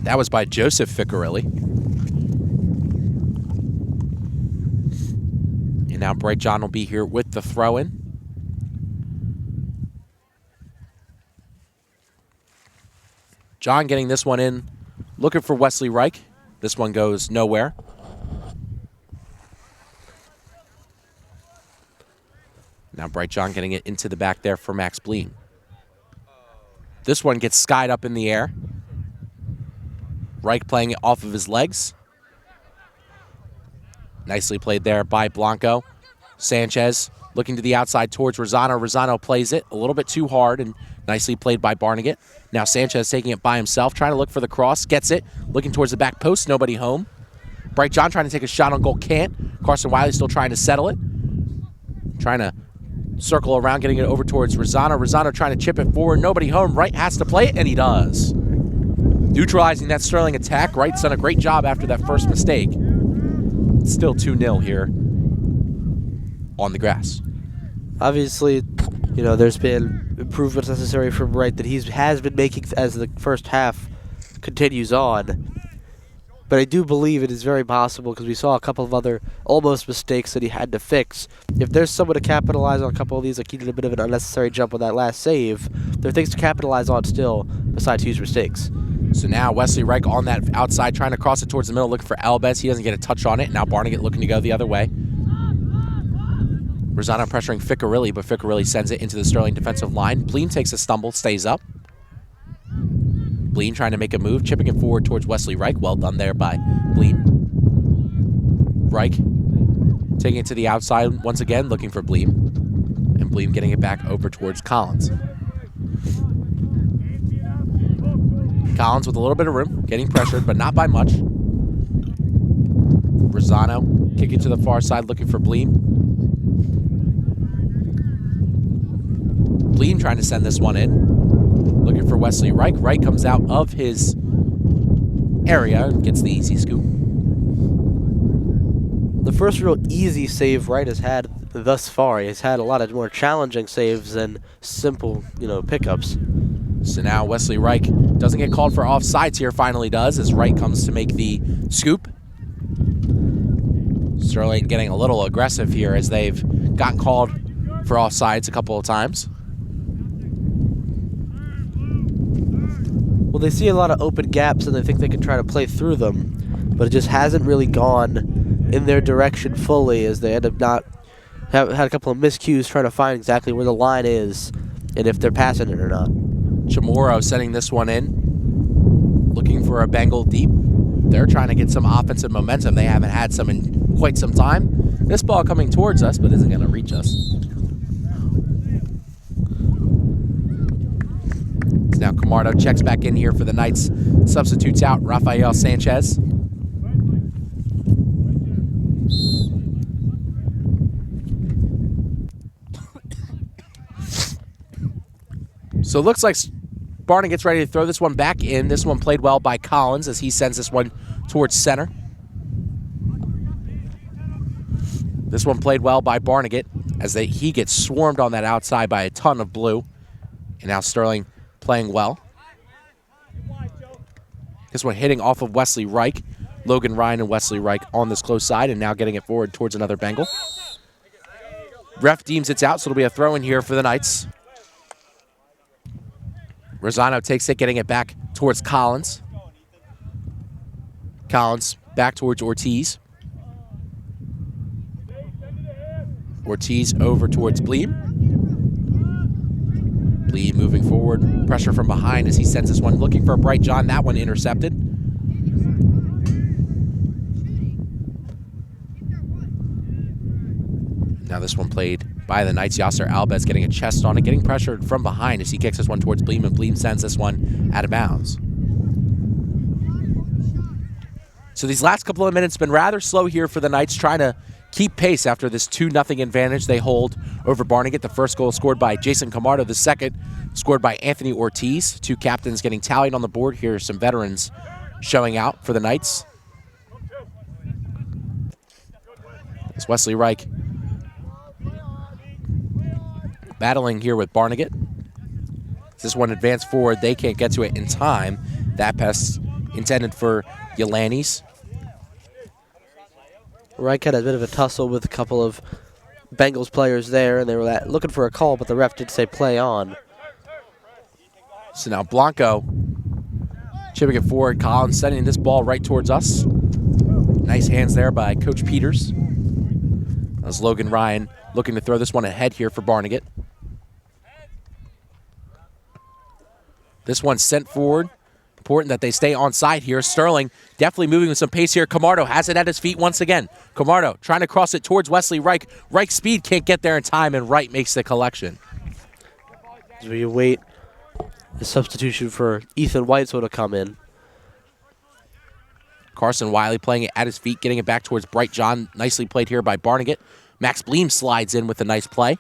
That was by Joseph Ficcarelli. And now Bright John will be here with the throw-in. John getting this one in, looking for Wesley Reich. This one goes nowhere. Now Bright John getting it into the back there for Max Bleen. This one gets skied up in the air. Reich playing it off of his legs. Nicely played there by Blanco. Sanchez looking to the outside towards Rosano. Rosano plays it a little bit too hard and nicely played by Barnegat. Now Sanchez taking it by himself, trying to look for the cross. Gets it, looking towards the back post, nobody home. Bright John trying to take a shot on goal, can't. Carson Wiley still trying to settle it. Trying to circle around, getting it over towards Rosano. Rosano trying to chip it forward, nobody home. Wright has to play it, and he does. Neutralizing that Sterling attack. Wright's done a great job after that first mistake. It's still 2-0 here on the grass. Obviously, there's been improvements necessary from Wright that he has been making as the first half continues on. But I do believe it is very possible, because we saw a couple of other almost mistakes that he had to fix. If there's someone to capitalize on a couple of these, like he did a bit of an unnecessary jump on that last save, there are things to capitalize on still besides huge mistakes. So now Wesley Reich on that outside, trying to cross it towards the middle, looking for Albez. He doesn't get a touch on it. Now Barnegat looking to go the other way. Rosano pressuring Ficcarelli, but Ficcarelli sends it into the Sterling defensive line. Bleen takes a stumble, stays up. Bleen trying to make a move, chipping it forward towards Wesley Reich. Well done there by Bleen. Reich taking it to the outside once again, looking for Bleen. And Bleen getting it back over towards Collins. Collins with a little bit of room, getting pressured, but not by much. Rosano kicking to the far side, looking for Bleen. Bleen trying to send this one in. Looking for Wesley Reich. Reich comes out of his area and gets the easy scoop. The first real easy save Wright has had thus far. He's had a lot of more challenging saves than simple, pickups. So now Wesley Reich doesn't get called for offsides here, finally does, as Wright comes to make the scoop. Sterling getting a little aggressive here as they've gotten called for offsides a couple of times. Well, they see a lot of open gaps and they think they can try to play through them, but it just hasn't really gone in their direction fully, as they end up not have had a couple of miscues trying to find exactly where the line is and if they're passing it or not. Chamorro sending this one in, looking for a Bengal deep. They're trying to get some offensive momentum. They haven't had some in quite some time. This ball coming towards us, but isn't going to reach us. Now Camardo checks back in here for the Knights. Substitutes out Rafael Sanchez. So it looks like Barnegat's ready to throw this one back in. This one played well by Collins as he sends this one towards center. This one played well by Barnegat as he gets swarmed on that outside by a ton of blue. And now Sterling playing well. This one hitting off of Wesley Reich. Logan Ryan and Wesley Reich on this close side, and now getting it forward towards another Bengal. Ref deems it's out, so it'll be a throw in here for the Knights. Rosano takes it, getting it back towards Collins. Collins back towards Ortiz. Ortiz over towards Bleem. Bleem moving forward. Pressure from behind as he sends this one. Looking for Bright John. That one intercepted. Now this one played by the Knights. Yasser Albez getting a chest on it. Getting pressured from behind as he kicks this one towards Bleem. And Bleem sends this one out of bounds. So these last couple of minutes have been rather slow here for the Knights, trying to keep pace after this 2-0 advantage they hold over Barnegat. The first goal scored by Jason Camardo. The second scored by Anthony Ortiz. Two captains getting tallied on the board here. Some veterans showing out for the Knights. It's Wesley Reich battling here with Barnegat. This one advanced forward. They can't get to it in time. That pass intended for Yelanis. Reich had a bit of a tussle with a couple of Bengals players there, and they were looking for a call, but the ref did say play on. So now Blanco chipping it forward. Collins sending this ball right towards us. Nice hands there by Coach Peters. As Logan Ryan looking to throw this one ahead here for Barnegat. This one sent forward. Important that they stay on side here. Sterling definitely moving with some pace here. Camardo has it at his feet once again. Camardo trying to cross it towards Wesley Reich. Reich's speed can't get there in time, and Wright makes the collection. As we await the substitution for Ethan Whitesell to come in. Carson Wiley playing it at his feet, getting it back towards Bright John. Nicely played here by Barnegat. Max Bleem slides in with a nice play.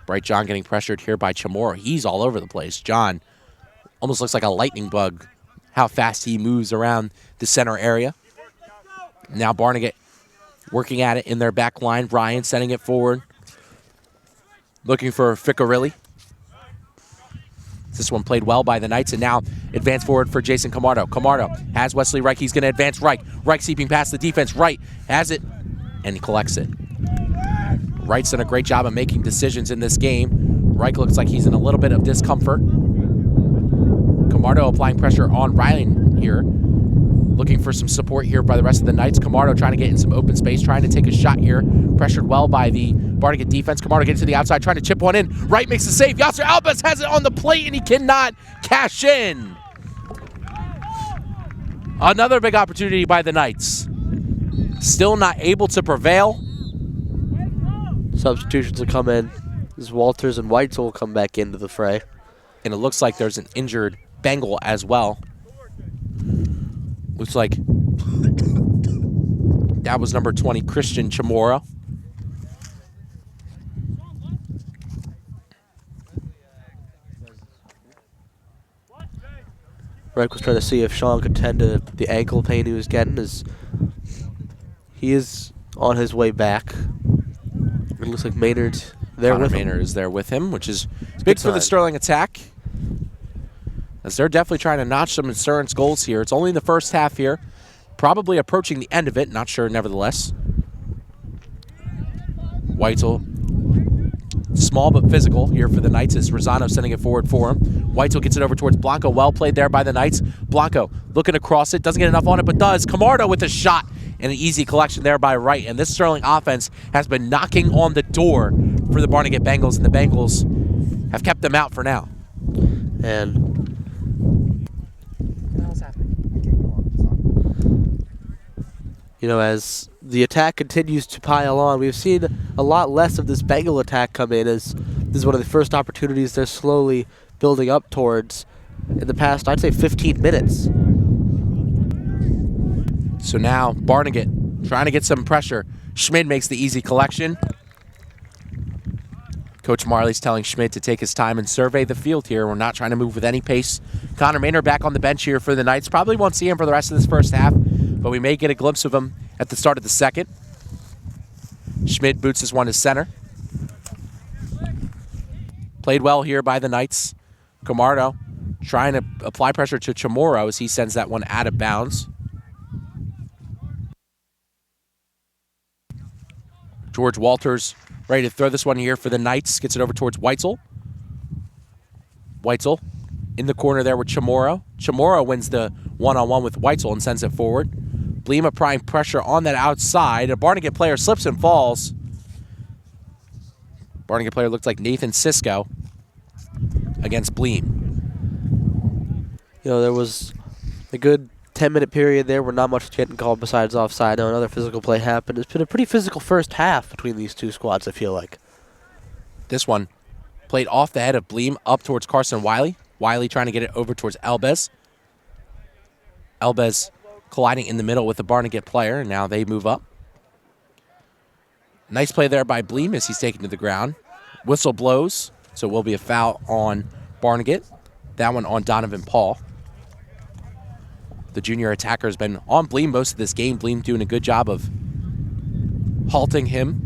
Bright John getting pressured here by Chamorro. He's all over the place. John almost looks like a lightning bug, how fast he moves around the center area. Now Barnegat working at it in their back line. Ryan sending it forward. Looking for Ficcarelli. This one played well by the Knights, and now advance forward for Jason Camardo. Camardo has Wesley Reich. He's going to advance Reich. Reich seeping past the defense. Wright has it, and he collects it. Wright's done a great job of making decisions in this game. Reich looks like he's in a little bit of discomfort. Camardo applying pressure on Ryan here. Looking for some support here by the rest of the Knights. Camardo trying to get in some open space, trying to take a shot here. Pressured well by the Barnegat defense. Camardo gets to the outside, trying to chip one in. Wright makes the save. Yasser Albez has it on the plate, and he cannot cash in. Another big opportunity by the Knights. Still not able to prevail. Substitutions will come in as Walters and Whitesell will come back into the fray. And it looks like there's an injured Bengal as well. Looks like that was number 20, Christian Chamorro. Reich was trying to see if Sean could tend to the ankle pain he was getting, as he is on his way back. It looks like Maynard's there Connor with him. Maynard is there with him, which is It's a big good for the sign. Sterling attack. As they're definitely trying to notch some insurance goals here. It's only the first half here. Probably approaching the end of it. Not sure, nevertheless. Whitesell, small but physical here for the Knights as Rosano sending it forward for him. Whitesell gets it over towards Blanco. Well played there by the Knights. Blanco looking to cross it. Doesn't get enough on it, but does. Camardo with a shot and an easy collection there by Wright. And this Sterling offense has been knocking on the door for the Barnegat Bengals, and the Bengals have kept them out for now. And you know, as the attack continues to pile on, we've seen a lot less of this Bengal attack come in, as this is one of the first opportunities they're slowly building up towards in the past, I'd say, 15 minutes. So now Barnegat trying to get some pressure. Schmid makes the easy collection. Coach Marley's telling Schmid to take his time and survey the field here. We're not trying to move with any pace. Connor Maynard back on the bench here for the Knights. Probably won't see him for the rest of this first half, but we may get a glimpse of him at the start of the second. Schmid boots this one to center. Played well here by the Knights. Camardo trying to apply pressure to Chamorro as he sends that one out of bounds. George Walters ready to throw this one here for the Knights. Gets it over towards Whitesell. Whitesell in the corner there with Chamorro. Chamorro wins the one-on-one with Whitesell and sends it forward. Bleem applying pressure on that outside. A Barnegat player slips and falls. Barnegat player looked like Nathan Sisko against Bleem. There was a good 10-minute period there where not much was getting called besides offside. Now another physical play happened. It's been a pretty physical first half between these two squads, I feel like. This one played off the head of Bleem up towards Carson Wiley. Wiley trying to get it over towards Elbez. Elbez colliding in the middle with the Barnegat player, and now they move up. Nice play there by Bleem as he's taken to the ground. Whistle blows, so it will be a foul on Barnegat. That one on Donovan Paul. The junior attacker has been on Bleem most of this game. Bleem doing a good job of halting him.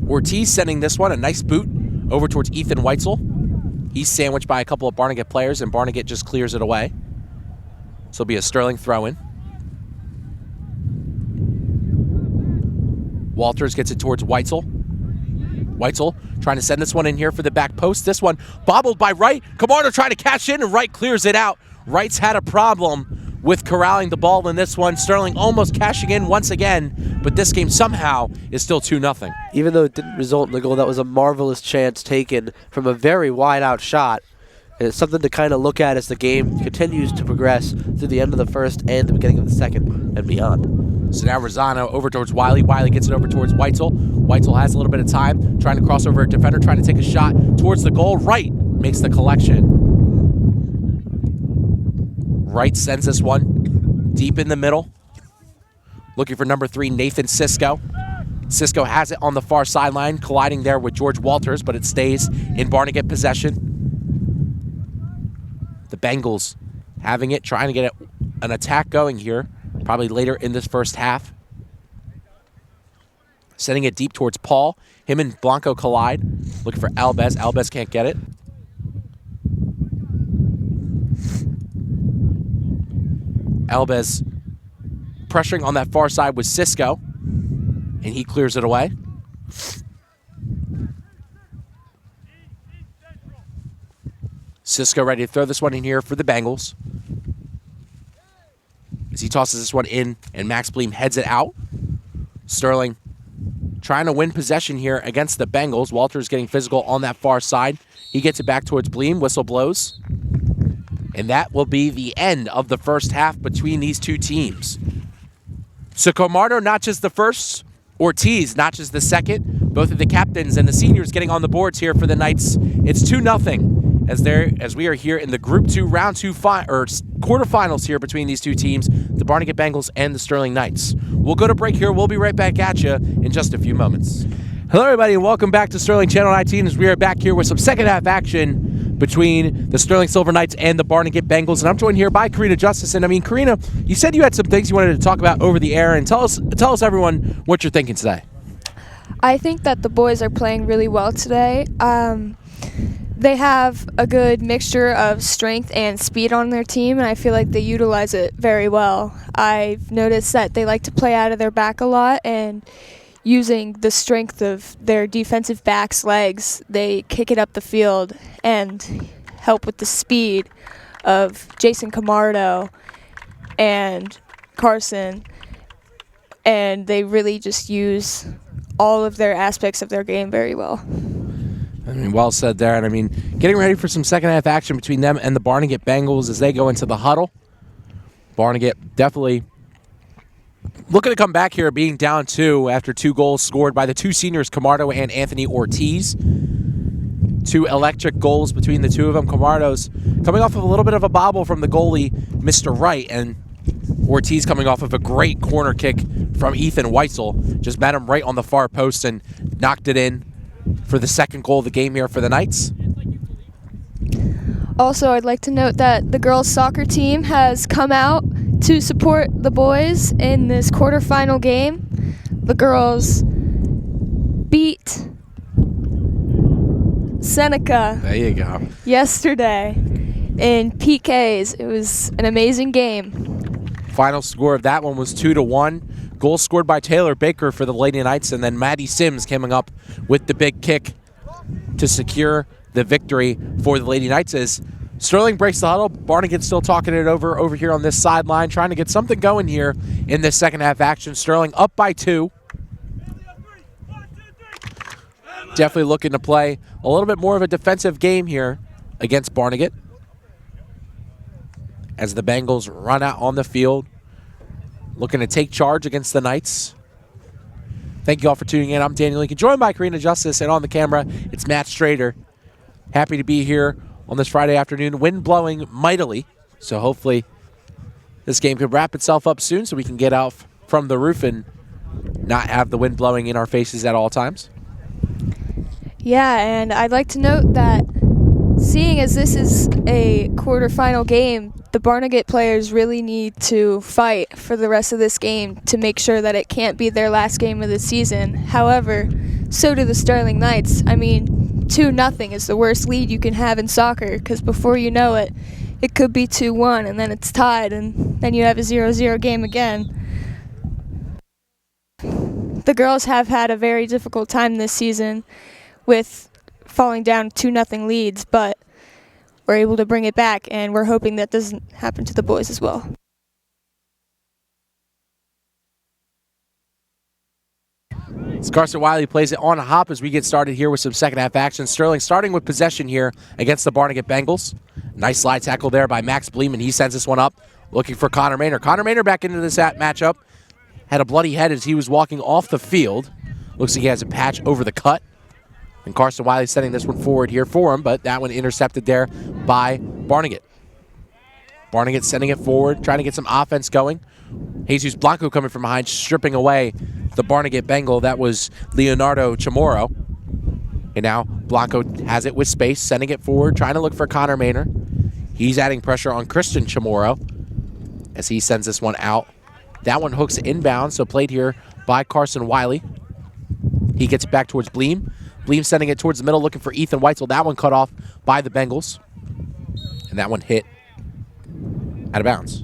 Ortiz sending this one, a nice boot over towards Ethan Weitzel. He's sandwiched by a couple of Barnegat players, and Barnegat just clears it away. So it'll be a Sterling throw-in. Walters gets it towards Weitzel. Weitzel trying to send this one in here for the back post. This one bobbled by Wright. Camardo trying to cash in, and Wright clears it out. Wright's had a problem with corralling the ball in this one. Sterling almost cashing in once again, but this game somehow is still 2-0. Even though it didn't result in the goal, that was a marvelous chance taken from a very wide-out shot. And it's something to kind of look at as the game continues to progress through the end of the first and the beginning of the second and beyond. So now Rosano over towards Wiley. Wiley gets it over towards Weitzel. Weitzel has a little bit of time, trying to cross over a defender, trying to take a shot towards the goal. Wright makes the collection. Wright sends this one deep in the middle. Looking for number 3, Nathan Sisko. Sisko has it on the far sideline, colliding there with George Walters, but it stays in Barnegat possession. The Bengals having it, trying to get an attack going here, probably later in this first half. Sending it deep towards Paul. Him and Blanco collide. Looking for Elbez. Elbez can't get it. Elbez pressuring on that far side with Sisko, and he clears it away. Sisko ready to throw this one in here for the Bengals. As he tosses this one in, and Max Bleem heads it out. Sterling trying to win possession here against the Bengals. Walters getting physical on that far side. He gets it back towards Bleem. Whistle blows. And that will be the end of the first half between these two teams. So Camardo not just the first, Ortiz not just the second. Both of the captains and the seniors getting on the boards here for the Knights. It's 2-0 as we are here in the Group 2 Round 2 quarterfinals here between these two teams, the Barnegat Bengals and the Sterling Knights. We'll go to break here. We'll be right back at you in just a few moments. Hello, everybody, and welcome back to Sterling Channel 19 as we are back here with some second half action between the Sterling Silver Knights and the Barnegat Bengals. And I'm joined here by Karina Justice. And I mean, Karina, you said you had some things you wanted to talk about over the air, and tell us everyone what you're thinking today. I think that the boys are playing really well today. They have a good mixture of strength and speed on their team, and I feel like they utilize it very well. I've noticed that they like to play out of their back a lot, and using the strength of their defensive backs' legs, they kick it up the field and help with the speed of Jason Camardo and Carson, and they really just use all of their aspects of their game very well. I mean, well said there. And I mean, getting ready for some second half action between them and the Barnegat Bengals as they go into the huddle. Barnegat definitely looking to come back here, being down 2 after 2 goals scored by the 2 seniors, Camardo and Anthony Ortiz. 2 electric goals between the 2 of them. Camardo's coming off of a little bit of a bobble from the goalie, Mr. Wright, and Ortiz coming off of a great corner kick from Ethan Weitzel. Just met him right on the far post and knocked it in for the second goal of the game here for the Knights. Also, I'd like to note that the girls' soccer team has come out to support the boys in this quarterfinal game. The girls beat Seneca There you go. yesterday in PKs. It was an amazing game. Final score of that one was 2-1. Goal scored by Taylor Baker for the Lady Knights, and then Maddie Sims coming up with the big kick to secure the victory for the Lady Knights as Sterling breaks the huddle. Barnegat's still talking it over here on this sideline, trying to get something going here in this second half action. Sterling up by 2. Definitely looking to play a little bit more of a defensive game here against Barnegat as the Bengals run out on the field, looking to take charge against the Knights. Thank you all for tuning in. I'm Daniel Lincoln, joined by Karina Justice, and on the camera, it's Matt Strader. Happy to be here on this Friday afternoon. Wind blowing mightily, so hopefully this game could wrap itself up soon so we can get out from the roof and not have the wind blowing in our faces at all times. Yeah, and I'd like to note that seeing as this is a quarterfinal game, the Barnegat players really need to fight for the rest of this game to make sure that it can't be their last game of the season. However, so do the Sterling Knights. I mean, 2-0 is the worst lead you can have in soccer, because before you know it, it could be 2-1, and then it's tied, and then you have a 0-0 game again. The girls have had a very difficult time this season with falling down 2-0 leads, but we're able to bring it back, and we're hoping that doesn't happen to the boys as well. Carson Wiley plays it on a hop as we get started here with some second half action. Sterling starting with possession here against the Barnegat Bengals. Nice slide tackle there by Max Bleeman. He sends this one up, looking for Connor Maynor. Connor Maynor back into this matchup. Had a bloody head as he was walking off the field. Looks like he has a patch over the cut. And Carson Wiley sending this one forward here for him, but that one intercepted there by Barnegat. Barnegat sending it forward, trying to get some offense going. Jesus Blanco coming from behind, stripping away the Barnegat Bengal. That was Leonardo Chamorro. And now Blanco has it with space, sending it forward, trying to look for Connor Maynor. He's adding pressure on Christian Chamorro as he sends this one out. That one hooks inbound, so played here by Carson Wiley. He gets it back towards Bleem. Bleem sending it towards the middle, looking for Ethan Weitzel. That one cut off by the Bengals. And that one hit out of bounds.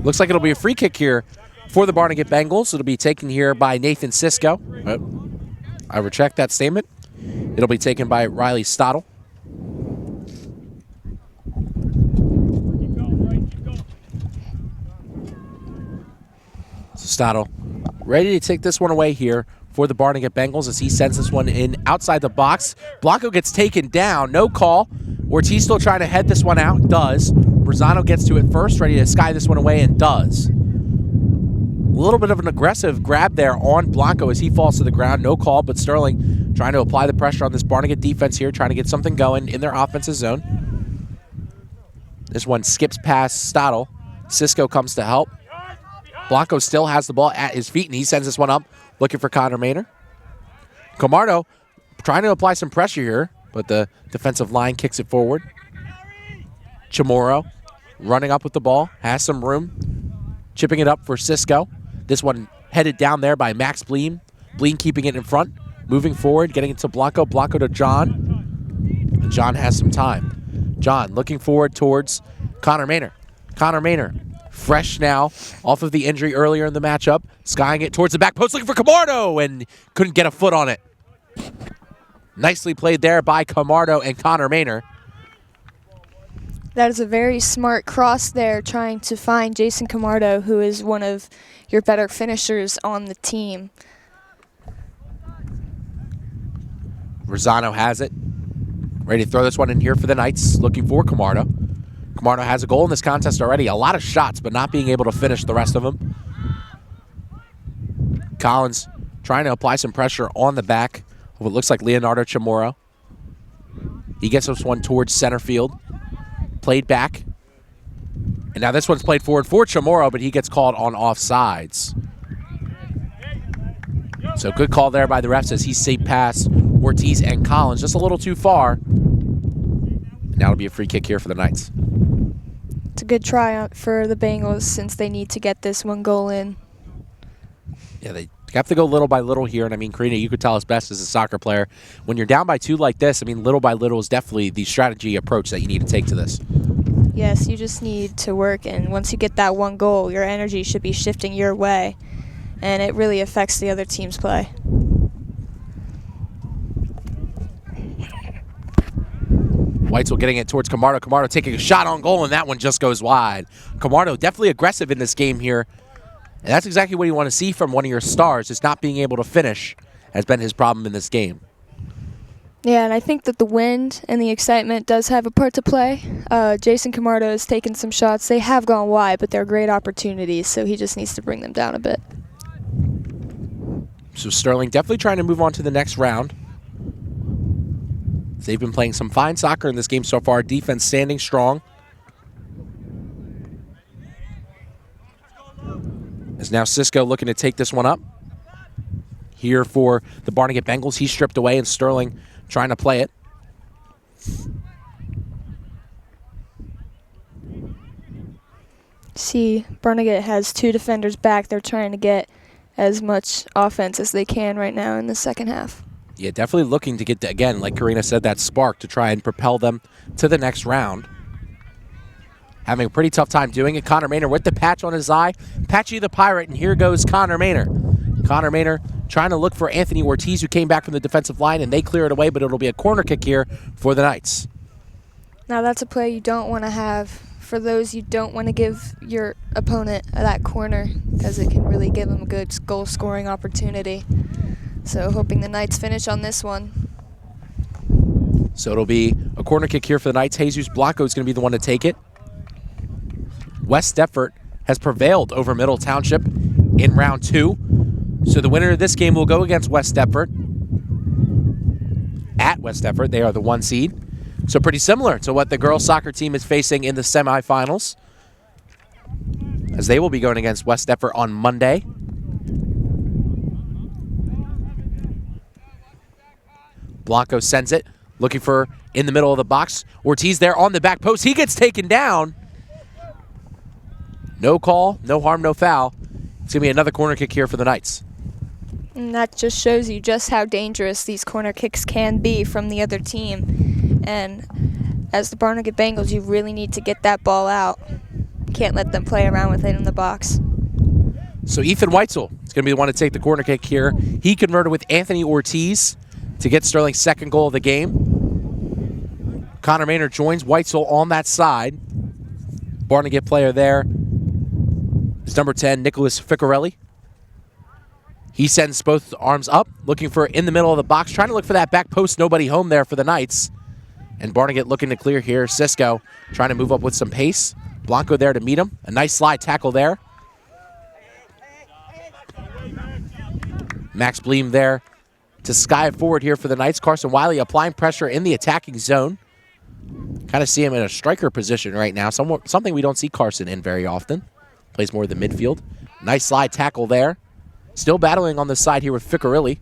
Looks like it'll be a free kick here for the Barnegat Bengals. It'll be taken here by Nathan Sisko. I retract that statement. It'll be taken by Riley Stottle. So Stottle ready to take this one away here for the Barnegat Bengals as he sends this one in outside the box. Blanco gets taken down. No call. Ortiz still trying to head this one out. Does. Rosano gets to it first, ready to sky this one away, and does. A little bit of an aggressive grab there on Blanco as he falls to the ground. No call, but Sterling trying to apply the pressure on this Barnegat defense here, trying to get something going in their offensive zone. This one skips past Stottle. Cisco comes to help. Blanco still has the ball at his feet, and he sends this one up, looking for Connor Maynor. Camardo trying to apply some pressure here, but the defensive line kicks it forward. Chamorro running up with the ball, has some room, chipping it up for Cisco. This one headed down there by Max Bleem. Bleem keeping it in front, moving forward, getting it to Blanco. Blanco to John. And John has some time. John looking forward towards Connor Maynor. Connor Maynor, fresh now off of the injury earlier in the matchup, skying it towards the back post, looking for Camardo, and couldn't get a foot on it. Nicely played there by Camardo and Connor Maynor. That is a very smart cross there, trying to find Jason Camardo, who is one of your better finishers on the team. Rosano has it. Ready to throw this one in here for the Knights, looking for Camardo. Camardo has a goal in this contest already. A lot of shots, but not being able to finish the rest of them. Collins trying to apply some pressure on the back of what looks like Leonardo Chamorro. He gets this one towards center field. Played back. And now this one's played forward for Chamorro, but he gets called on offsides. So good call there by the refs as he saved past Ortiz and Collins. Just a little too far. Now it'll be a free kick here for the Knights. It's a good try for the Bengals since they need to get this one goal in. Yeah, they have to go little by little here. And I mean, Karina, you could tell us best as a soccer player. When you're down by 2 like this, I mean, little by little is definitely the strategy approach that you need to take to this. Yes, you just need to work. And once you get that one goal, your energy should be shifting your way. And it really affects the other team's play. Weitzel getting it towards Camardo. Camardo taking a shot on goal, and that one just goes wide. Camardo definitely aggressive in this game here. And that's exactly what you want to see from one of your stars, is not being able to finish has been his problem in this game. Yeah, and I think that the wind and the excitement does have a part to play. Jason Camardo has taken some shots. They have gone wide, but they're great opportunities, so he just needs to bring them down a bit. So Sterling definitely trying to move on to the next round. They've been playing some fine soccer in this game so far. Defense standing strong. As now Cisco looking to take this one up. Here for the Barnegat Bengals. He's stripped away, and Sterling trying to play it. See, Barnegat has 2 defenders back. They're trying to get as much offense as they can right now in the second half. Yeah, definitely looking to get, again, like Karina said, that spark to try and propel them to the next round. Having a pretty tough time doing it. Connor Maynard with the patch on his eye. Patchy the Pirate, and here goes Connor Maynard. Connor Maynard trying to look for Anthony Ortiz, who came back from the defensive line, and they clear it away, but it'll be a corner kick here for the Knights. Now that's a play you don't want to have. For those, you don't want to give your opponent that corner, because it can really give them a good goal-scoring opportunity. So hoping the Knights finish on this one. So it'll be a corner kick here for the Knights. Jesus Blanco is going to be the one to take it. West Deptford has prevailed over Middle Township in round 2. So the winner of this game will go against West Deptford. At West Deptford, they are the 1 seed. So pretty similar to what the girls soccer team is facing in the semifinals, as they will be going against West Deptford on Monday. Blanco sends it, looking for in the middle of the box. Ortiz there on the back post. He gets taken down. No call, no harm, no foul. It's going to be another corner kick here for the Knights. And that just shows you just how dangerous these corner kicks can be from the other team. And as the Barnegat Bengals, you really need to get that ball out. Can't let them play around with it in the box. So Ethan Weitzel is going to be the one to take the corner kick here. He converted with Anthony Ortiz to get Sterling's second goal of the game. Connor Maynard joins Weitzel on that side. Barnegat player there is number 10, Nicholas Ficarelli. He sends both arms up, looking for in the middle of the box, trying to look for that back post. Nobody home there for the Knights. And Barnegat looking to clear here. Cisco trying to move up with some pace. Blanco there to meet him. A nice slide tackle there. Max Bleem there to sky it forward here for the Knights. Carson Wiley applying pressure in the attacking zone. Kind of see him in a striker position right now. Something we don't see Carson in very often. Plays more of the midfield. Nice slide tackle there. Still battling on the side here with Ficarelli.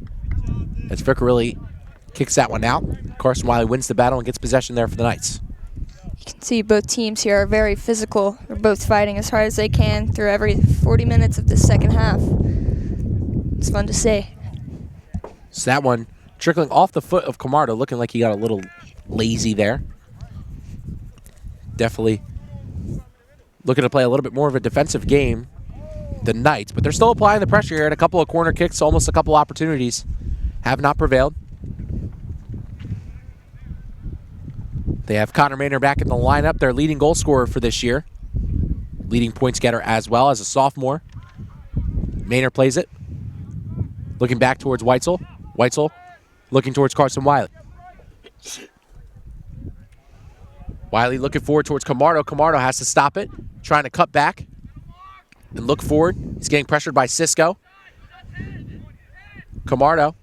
As Ficarelli kicks that one out. Carson Wiley wins the battle and gets possession there for the Knights. You can see both teams here are very physical. They're both fighting as hard as they can through every 40 minutes of the second half. It's fun to see. So that one trickling off the foot of Camardo, looking like he got a little lazy there. Definitely looking to play a little bit more of a defensive game, the Knights, but they're still applying the pressure here, and a couple of corner kicks, almost a couple opportunities, have not prevailed. They have Connor Maynard back in the lineup, their leading goal scorer for this year, leading points getter as well as a sophomore. Maynard plays it, looking back towards Weitzel. Weitzel looking towards Carson Wiley. Wiley looking forward towards Camardo. Camardo has to stop it, trying to cut back and look forward. He's getting pressured by Cisco. Camardo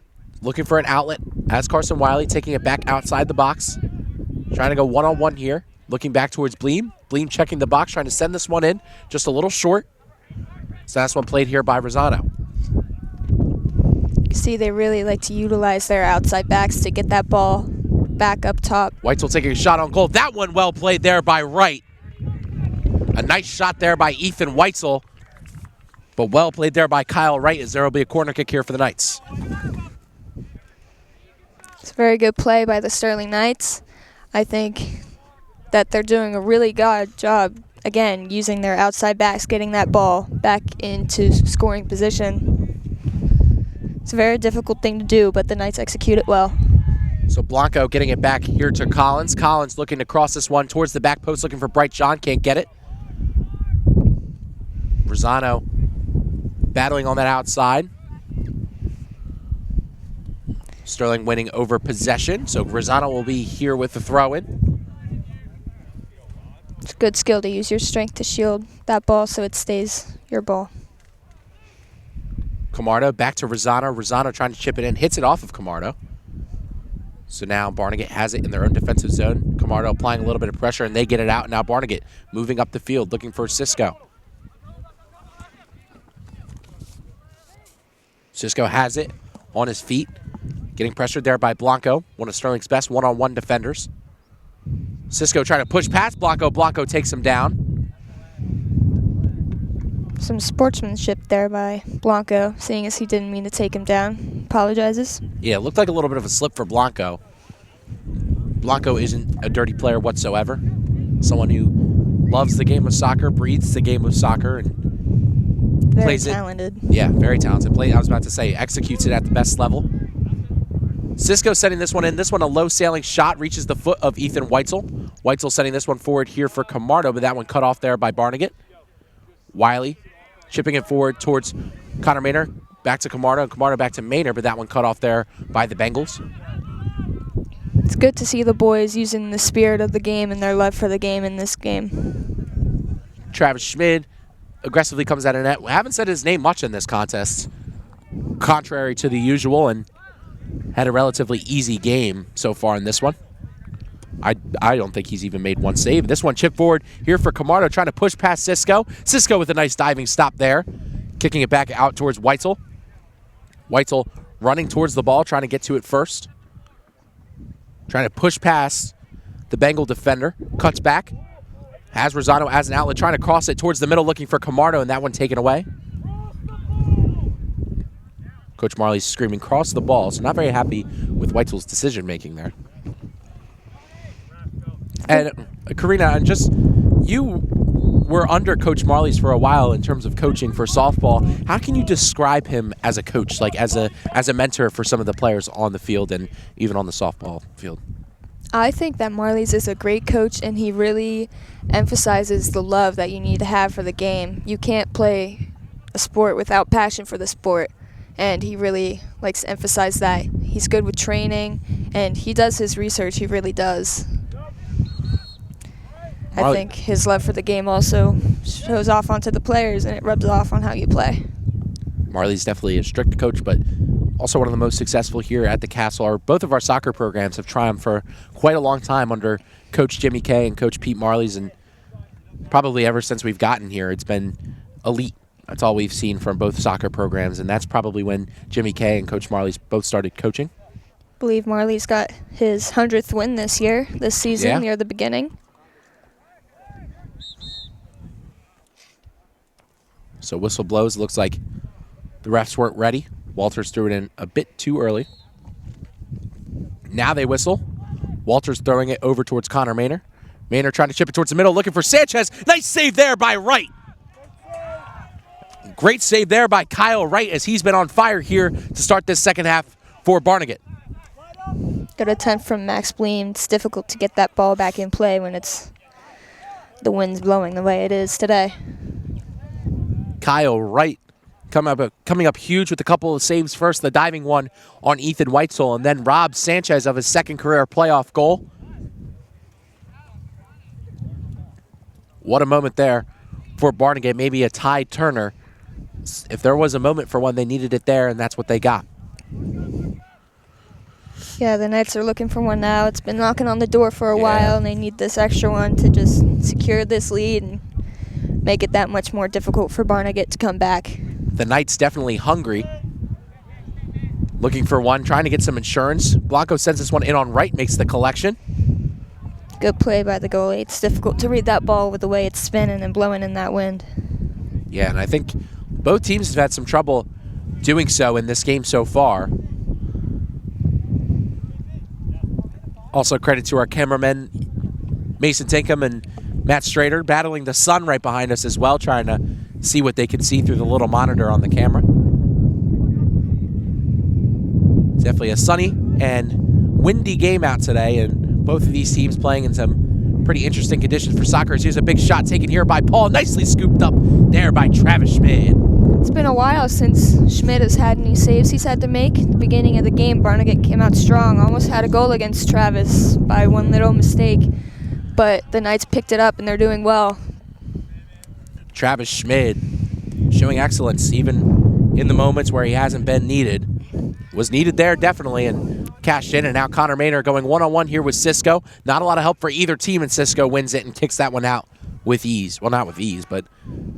looking for an outlet as Carson Wiley, taking it back outside the box. Trying to go one-on-one here. Looking back towards Bleem. Bleem checking the box, trying to send this one in. Just a little short. So that's one played here by Rosado. You see, they really like to utilize their outside backs to get that ball back up top. Weitzel taking a shot on goal. That one well played there by Wright. A nice shot there by Ethan Weitzel, but well played there by Kyle Wright, as there will be a corner kick here for the Knights. It's a very good play by the Sterling Knights. I think that they're doing a really good job, again, using their outside backs, getting that ball back into scoring position. It's a very difficult thing to do, but the Knights execute it well. So Blanco getting it back here to Collins. Collins looking to cross this one towards the back post, looking for Bright John. Can't get it. Rosano battling on that outside. Sterling winning over possession, so Rosano will be here with the throw-in. It's a good skill to use your strength to shield that ball so it stays your ball. Camardo back to Rosano. Rosano trying to chip it in, hits it off of Camardo. So now Barnegat has it in their own defensive zone. Camardo applying a little bit of pressure, and they get it out. Now Barnegat moving up the field, looking for Cisco. Cisco has it on his feet, getting pressured there by Blanco, one of Sterling's best one-on-one defenders. Cisco trying to push past Blanco. Blanco takes him down. Some sportsmanship there by Blanco, seeing as he didn't mean to take him down. Apologizes. Yeah, it looked like a little bit of a slip for Blanco. Blanco isn't a dirty player whatsoever. Someone who loves the game of soccer, breathes the game of soccer, and Very plays talented. Yeah, very talented. I was about to say, executes it at the best level. Cisco setting this one in. This one a low sailing shot, reaches the foot of Ethan Weitzel. Weitzel setting this one forward here for Camardo, but that one cut off there by Barnegat. Wiley chipping it forward towards Connor Maynor. Back to Camardo, and Camardo back to Maynor, but that one cut off there by the Bengals. It's good to see the boys using the spirit of the game and their love for the game in this game. Travis Schmid aggressively comes out of net. We haven't said his name much in this contest, contrary to the usual, and had a relatively easy game so far in this one. I don't think he's even made one save. This one chipped forward here for Camardo, trying to push past Cisco. Cisco with a nice diving stop there, kicking it back out towards Weitzel. Weitzel running towards the ball, trying to get to it first. Trying to push past the Bengal defender. Cuts back. Has Rosano as an outlet, trying to cross it towards the middle, looking for Camardo, and that one taken away. Coach Marley's screaming, cross the ball, so not very happy with Weitzel's decision-making there. And Karina, and just you were under Coach Marley's for a while in terms of coaching for softball. How can you describe him as a coach, like as a mentor for some of the players on the field and even on the softball field? I think that Marley's is a great coach, and he really emphasizes the love that you need to have for the game. You can't play a sport without passion for the sport, and he really likes to emphasize that. He's good with training, and he does his research. He really does. I think his love for the game also shows off onto the players, and it rubs off on how you play. Marley's definitely a strict coach, but also one of the most successful here at the Castle. Both of our soccer programs have triumphed for quite a long time under Coach Jimmy Kay and Coach Pete Marley's, and probably ever since we've gotten here, it's been elite. That's all we've seen from both soccer programs, and that's probably when Jimmy Kay and Coach Marley's both started coaching. I believe Marley's got his 100th win this season, near the beginning. So whistle blows. Looks like the refs weren't ready. Walters threw it in a bit too early. Now they whistle. Walters throwing it over towards Connor Maynor. Maynor trying to chip it towards the middle, looking for Sanchez. Nice save there by Wright. Great save there by Kyle Wright, as he's been on fire here to start this second half for Barnegat. Good attempt from Max Bleem. It's difficult to get that ball back in play when the wind's blowing the way it is today. Kyle Wright coming up huge with a couple of saves first. The diving one on Ethan Weitzel, and then robbed Sanchez of his second career playoff goal. What a moment there for Barnegat. Maybe a Ty Turner. If there was a moment for one, they needed it there, and that's what they got. Yeah, the Knights are looking for one now. It's been knocking on the door for a while, and they need this extra one to just secure this lead and make it that much more difficult for Barnegat to come back. The Knights definitely hungry. Looking for one, trying to get some insurance. Blanco sends this one in on right, makes the collection. Good play by the goalie. It's difficult to read that ball with the way it's spinning and blowing in that wind. Yeah, and I think both teams have had some trouble doing so in this game so far. Also credit to our cameramen, Mason Tinkham and Matt Strader, battling the sun right behind us as well, trying to see what they can see through the little monitor on the camera. It's definitely a sunny and windy game out today, and both of these teams playing in some pretty interesting conditions for soccer. Here's a big shot taken here by Paul, nicely scooped up there by Travis Schmid. It's been a while since Schmidt has had any saves he's had to make. At the beginning of the game, Barnegat came out strong, almost had a goal against Travis by one little mistake, but the Knights picked it up and they're doing well. Travis Schmid showing excellence even in the moments where he hasn't been needed. Was needed there definitely and cashed in, and now Connor Maynard going one-on-one here with Cisco. Not a lot of help for either team, and Cisco wins it and kicks that one out with ease. Well, not with ease, but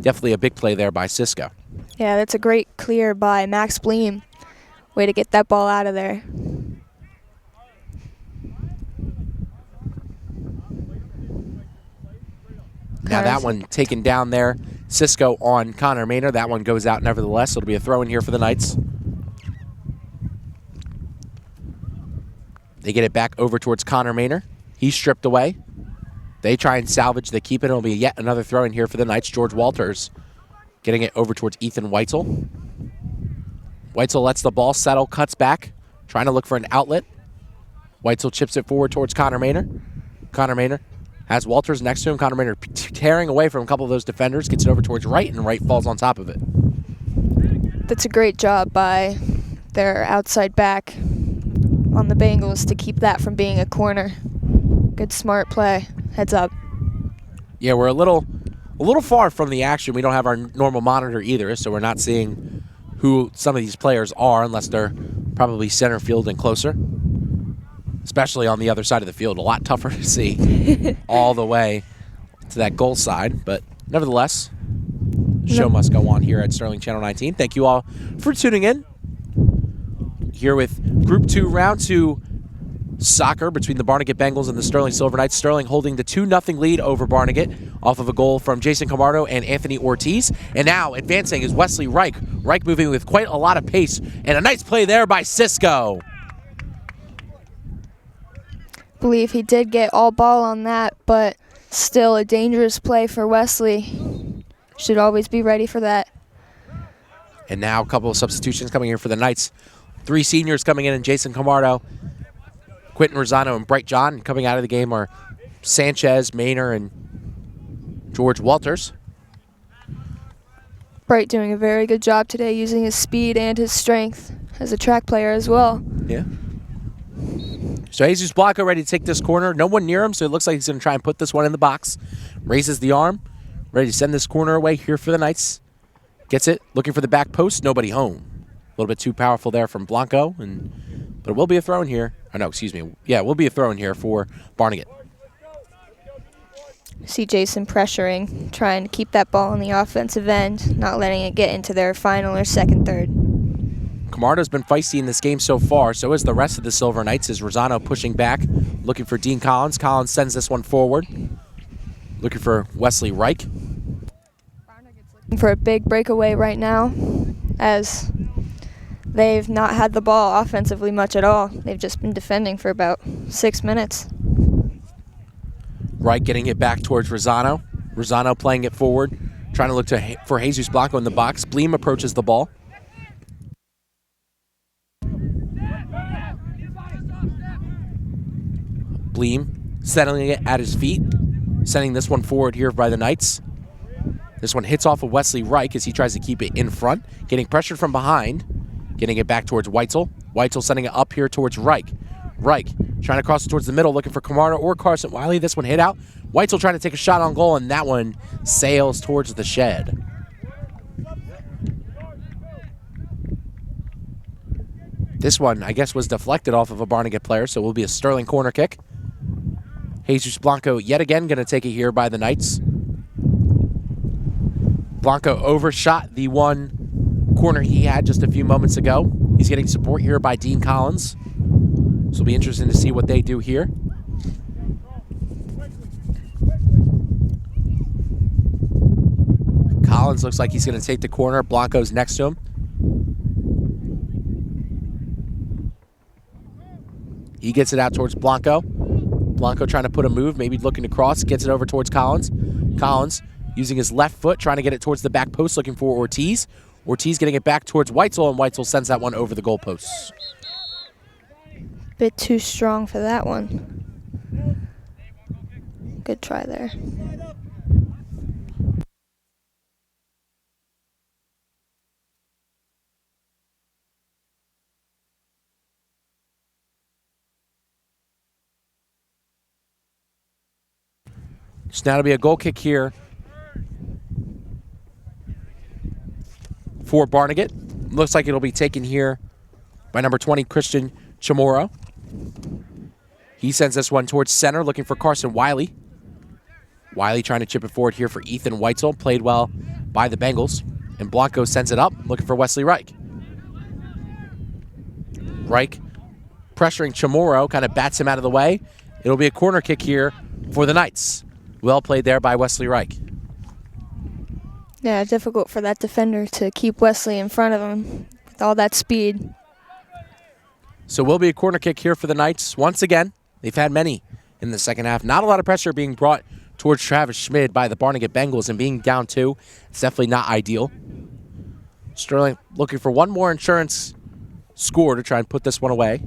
definitely a big play there by Cisco. Yeah, that's a great clear by Max Bleem. Way to get that ball out of there. Now that one taken down there. Cisco on Connor Maynard. That one goes out nevertheless. It'll be a throw in here for the Knights. They get it back over towards Connor Maynard. He's stripped away. They try and salvage the keep it. It'll be yet another throw in here for the Knights. George Walters getting it over towards Ethan Weitzel. Weitzel lets the ball settle, cuts back, trying to look for an outlet. Weitzel chips it forward towards Connor Maynard. Connor Maynard has Walters next to him. Connor Maynard tearing away from a couple of those defenders, gets it over towards Wright, and Wright falls on top of it. That's a great job by their outside back on the Bengals to keep that from being a corner. Good smart play. Heads up. Yeah, we're a little far from the action. We don't have our normal monitor either, so we're not seeing who some of these players are unless they're probably center field and closer. Especially on the other side of the field. A lot tougher to see all the way to that goal side. But nevertheless, the show must go on here at Sterling Channel 19. Thank you all for tuning in. Here with Group 2, Round 2 soccer between the Barnegat Bengals and the Sterling Silver Knights. Sterling holding the 2-0 lead over Barnegat off of a goal from Jason Camardo and Anthony Ortiz. And now advancing is Wesley Reich. Reich moving with quite a lot of pace. And a nice play there by Cisco. Believe he did get all ball on that, but still a dangerous play for Wesley. Should always be ready for that. And now a couple of substitutions coming here for the Knights. 3 seniors coming in, and Jason Camardo, Quentin Rosano, and Bright John. Coming out of the game are Sanchez, Maynard, and George Walters. Bright doing a very good job today using his speed and his strength as a track player as well. Yeah. So Jesus Blanco ready to take this corner. No one near him, so it looks like he's going to try and put this one in the box. Raises the arm, ready to send this corner away here for the Knights. Gets it, looking for the back post, nobody home. A little bit too powerful there from Blanco, but it will be a throw in here. Oh, no, excuse me. Yeah, it will be a throw in here for Barnegat. See Jason pressuring, trying to keep that ball on the offensive end, not letting it get into their final or second third. Camardo's been feisty in this game so far, so is the rest of the Silver Knights, as Rosano pushing back, looking for Dean Collins. Collins sends this one forward, looking for Wesley Reich. Looking for a big breakaway right now, as they've not had the ball offensively much at all. They've just been defending for about 6 minutes. Reich getting it back towards Rosano. Rosano playing it forward, trying to look for Jesus Blanco in the box. Bleem approaches the ball. Bleem settling it at his feet, sending this one forward here by the Knights. This one hits off of Wesley Reich as he tries to keep it in front, getting pressured from behind, getting it back towards Weitzel. Weitzel sending it up here towards Reich. Reich trying to cross it towards the middle, looking for Camardo or Carson Wiley. This one hit out. Weitzel trying to take a shot on goal, and that one sails towards the shed. This one, I guess, was deflected off of a Barnegat player, so it will be a Sterling corner kick. Jesus Blanco yet again going to take it here by the Knights. Blanco overshot the one corner he had just a few moments ago. He's getting support here by Dean Collins. So it'll be interesting to see what they do here. Collins looks like he's going to take the corner. Blanco's next to him. He gets it out towards Blanco. Blanco trying to put a move, maybe looking to cross, gets it over towards Collins. Collins using his left foot, trying to get it towards the back post, looking for Ortiz. Ortiz getting it back towards Weitzel, and Weitzel sends that one over the goalposts. Bit too strong for that one. Good try there. So now it'll be a goal kick here for Barnegat. Looks like it'll be taken here by number 20, Christian Chamorro. He sends this one towards center, looking for Carson Wiley. Wiley trying to chip it forward here for Ethan Weitzel. Played well by the Bengals. And Blanco sends it up, looking for Wesley Reich. Reich pressuring Chamorro, kind of bats him out of the way. It'll be a corner kick here for the Knights. Well played there by Wesley Reich. Yeah, difficult for that defender to keep Wesley in front of him with all that speed. So will be a corner kick here for the Knights. Once again, they've had many in the second half. Not a lot of pressure being brought towards Travis Schmid by the Barnegat Bengals, and being down 2, it's definitely not ideal. Sterling looking for one more insurance score to try and put this one away.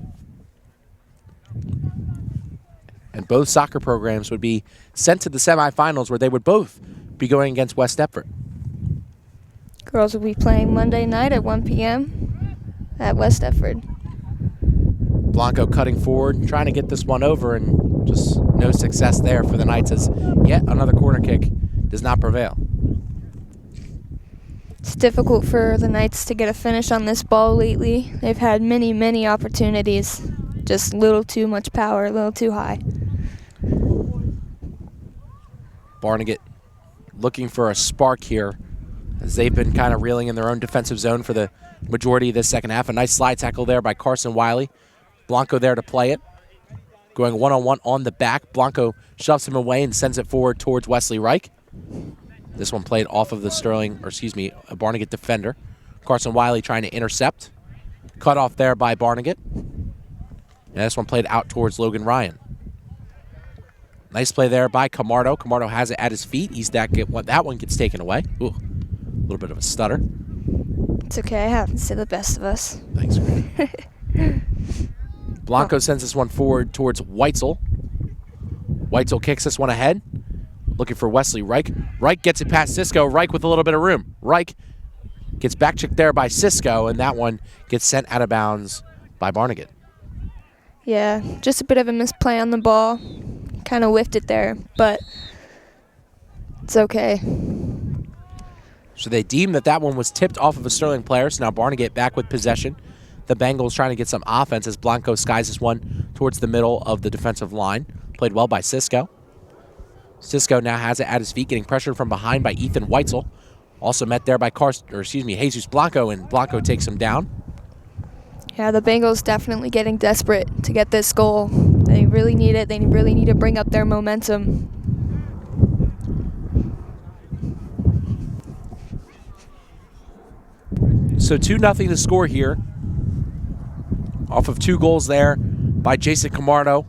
And both soccer programs would be sent to the semifinals, where they would both be going against West Deptford. Girls will be playing Monday night at 1 p.m. at West Deptford. Blanco cutting forward, trying to get this one over, and just no success there for the Knights, as yet another corner kick does not prevail. It's difficult for the Knights to get a finish on this ball lately. They've had many, many opportunities. Just a little too much power, a little too high. Barnegat looking for a spark here, as they've been kind of reeling in their own defensive zone for the majority of this second half. A nice slide tackle there by Carson Wiley. Blanco there to play it. Going one-on-one on the back. Blanco shoves him away and sends it forward towards Wesley Reich. This one played off of the a Barnegat defender. Carson Wiley trying to intercept. Cut off there by Barnegat. And this one played out towards Logan Ryan. Nice play there by Camardo. Camardo has it at his feet. That one gets taken away. Ooh, a little bit of a stutter. It's okay. It happens to the best of us. Thanks, Grady. Blanco sends this one forward towards Weitzel. Weitzel kicks this one ahead. Looking for Wesley Reich. Reich gets it past Cisco. Reich with a little bit of room. Reich gets back checked there by Cisco, and that one gets sent out of bounds by Barnegat. Yeah, just a bit of a misplay on the ball. Kind of whiffed it there, but it's okay. So they deem that one was tipped off of a Sterling player, so now Barnegat back with possession. The Bengals trying to get some offense as Blanco skies this one towards the middle of the defensive line. Played well by Cisco. Cisco now has it at his feet, getting pressured from behind by Ethan Weitzel. Also met there by Jesus Blanco, and Blanco takes him down. Yeah, the Bengals definitely getting desperate to get this goal. They really need it. They really need to bring up their momentum. So 2-0 to score here. Off of 2 goals there by Jason Camardo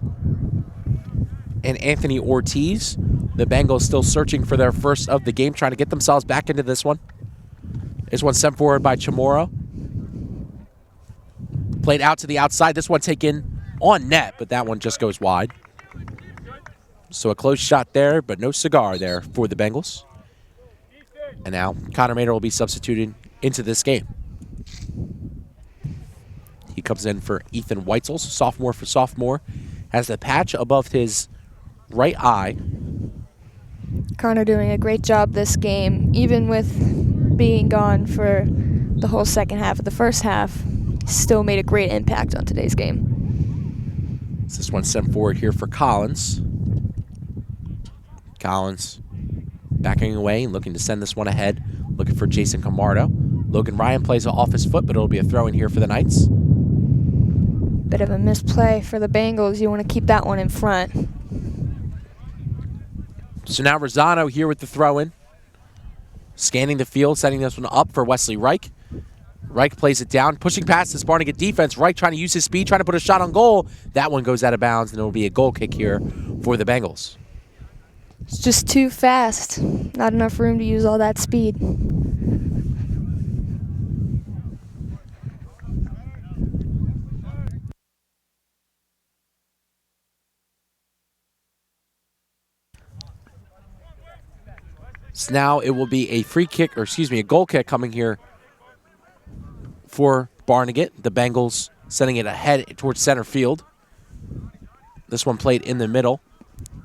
and Anthony Ortiz. The Bengals still searching for their first of the game, trying to get themselves back into this one. This one sent forward by Chamorro. Played out to the outside. This one taken on net, but that one just goes wide. So a close shot there, but no cigar there for the Bengals. And now Connor Maynard will be substituted into this game. He comes in for Ethan Weitzel, sophomore for sophomore. Has the patch above his right eye. Connor doing a great job this game, even with being gone for the whole second half of the first half. Still made a great impact on today's game. This one sent forward here for Collins. Collins backing away, looking to send this one ahead. Looking for Jason Camardo. Logan Ryan plays it off his foot, but it'll be a throw in here for the Knights. Bit of a misplay for the Bengals. You want to keep that one in front. So now Rosano here with the throw in. Scanning the field, setting this one up for Wesley Reich. Reich plays it down, pushing past this Barnegat defense. Reich trying to use his speed, trying to put a shot on goal. That one goes out of bounds, and it'll be a goal kick here for the Bengals. It's just too fast. Not enough room to use all that speed. So now it will be a free kick, or excuse me, a goal kick coming here for Barnegat. The Bengals sending it ahead towards center field. This one played in the middle.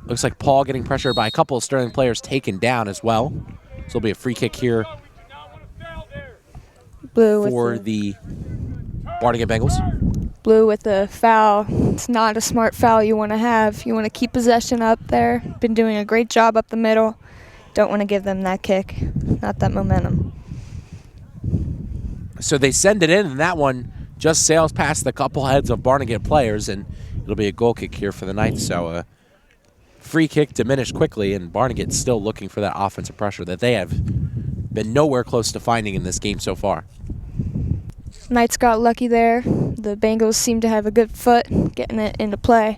Looks like Paul getting pressured by a couple of Sterling players taken down as well. So it'll be a free kick here Blue for the Barnegat Bengals. Blue with the foul. It's not a smart foul you want to have. You want to keep possession up there. Been doing a great job up the middle. Don't want to give them that kick, not that momentum. So they send it in, and that one just sails past the couple heads of Barnegat players, and it'll be a goal kick here for the Knights. So free kick diminished quickly, and Barnegat's still looking for that offensive pressure that they have been nowhere close to finding in this game so far. Knights got lucky there. The Bengals seem to have a good foot getting it into play.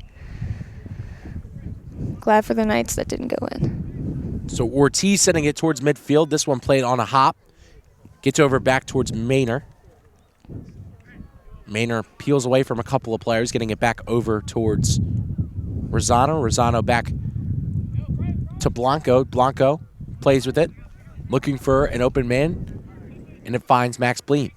Glad for the Knights that didn't go in. So Ortiz sending it towards midfield. This one played on a hop. Gets over back towards Maynor. Maynor peels away from a couple of players, getting it back over towards Rosano. Rosano back to Blanco. Blanco plays with it, looking for an open man, and it finds Max Bleem.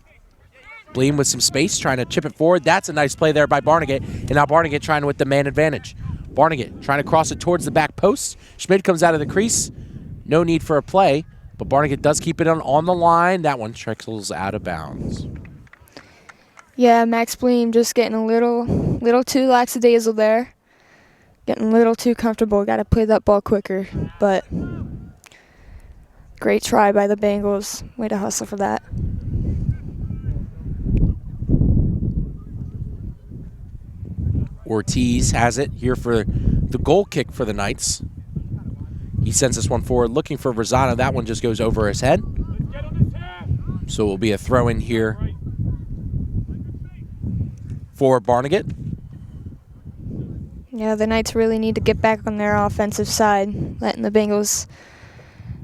Bleem with some space, trying to chip it forward. That's a nice play there by Barnegat, and now Barnegat trying with the man advantage. Barnegat trying to cross it towards the back post. Schmidt comes out of the crease. No need for a play, but Barnegat does keep it on the line. That one trickles out of bounds. Yeah, Max Bleem just getting a little too lackadaisical there. Getting a little too comfortable. Got to play that ball quicker, but great try by the Bengals. Way to hustle for that. Ortiz has it here for the goal kick for the Knights. He sends this one forward, looking for Rosano. That one just goes over his head. So it will be a throw-in here for Barnegat. Yeah, the Knights really need to get back on their offensive side, letting the Bengals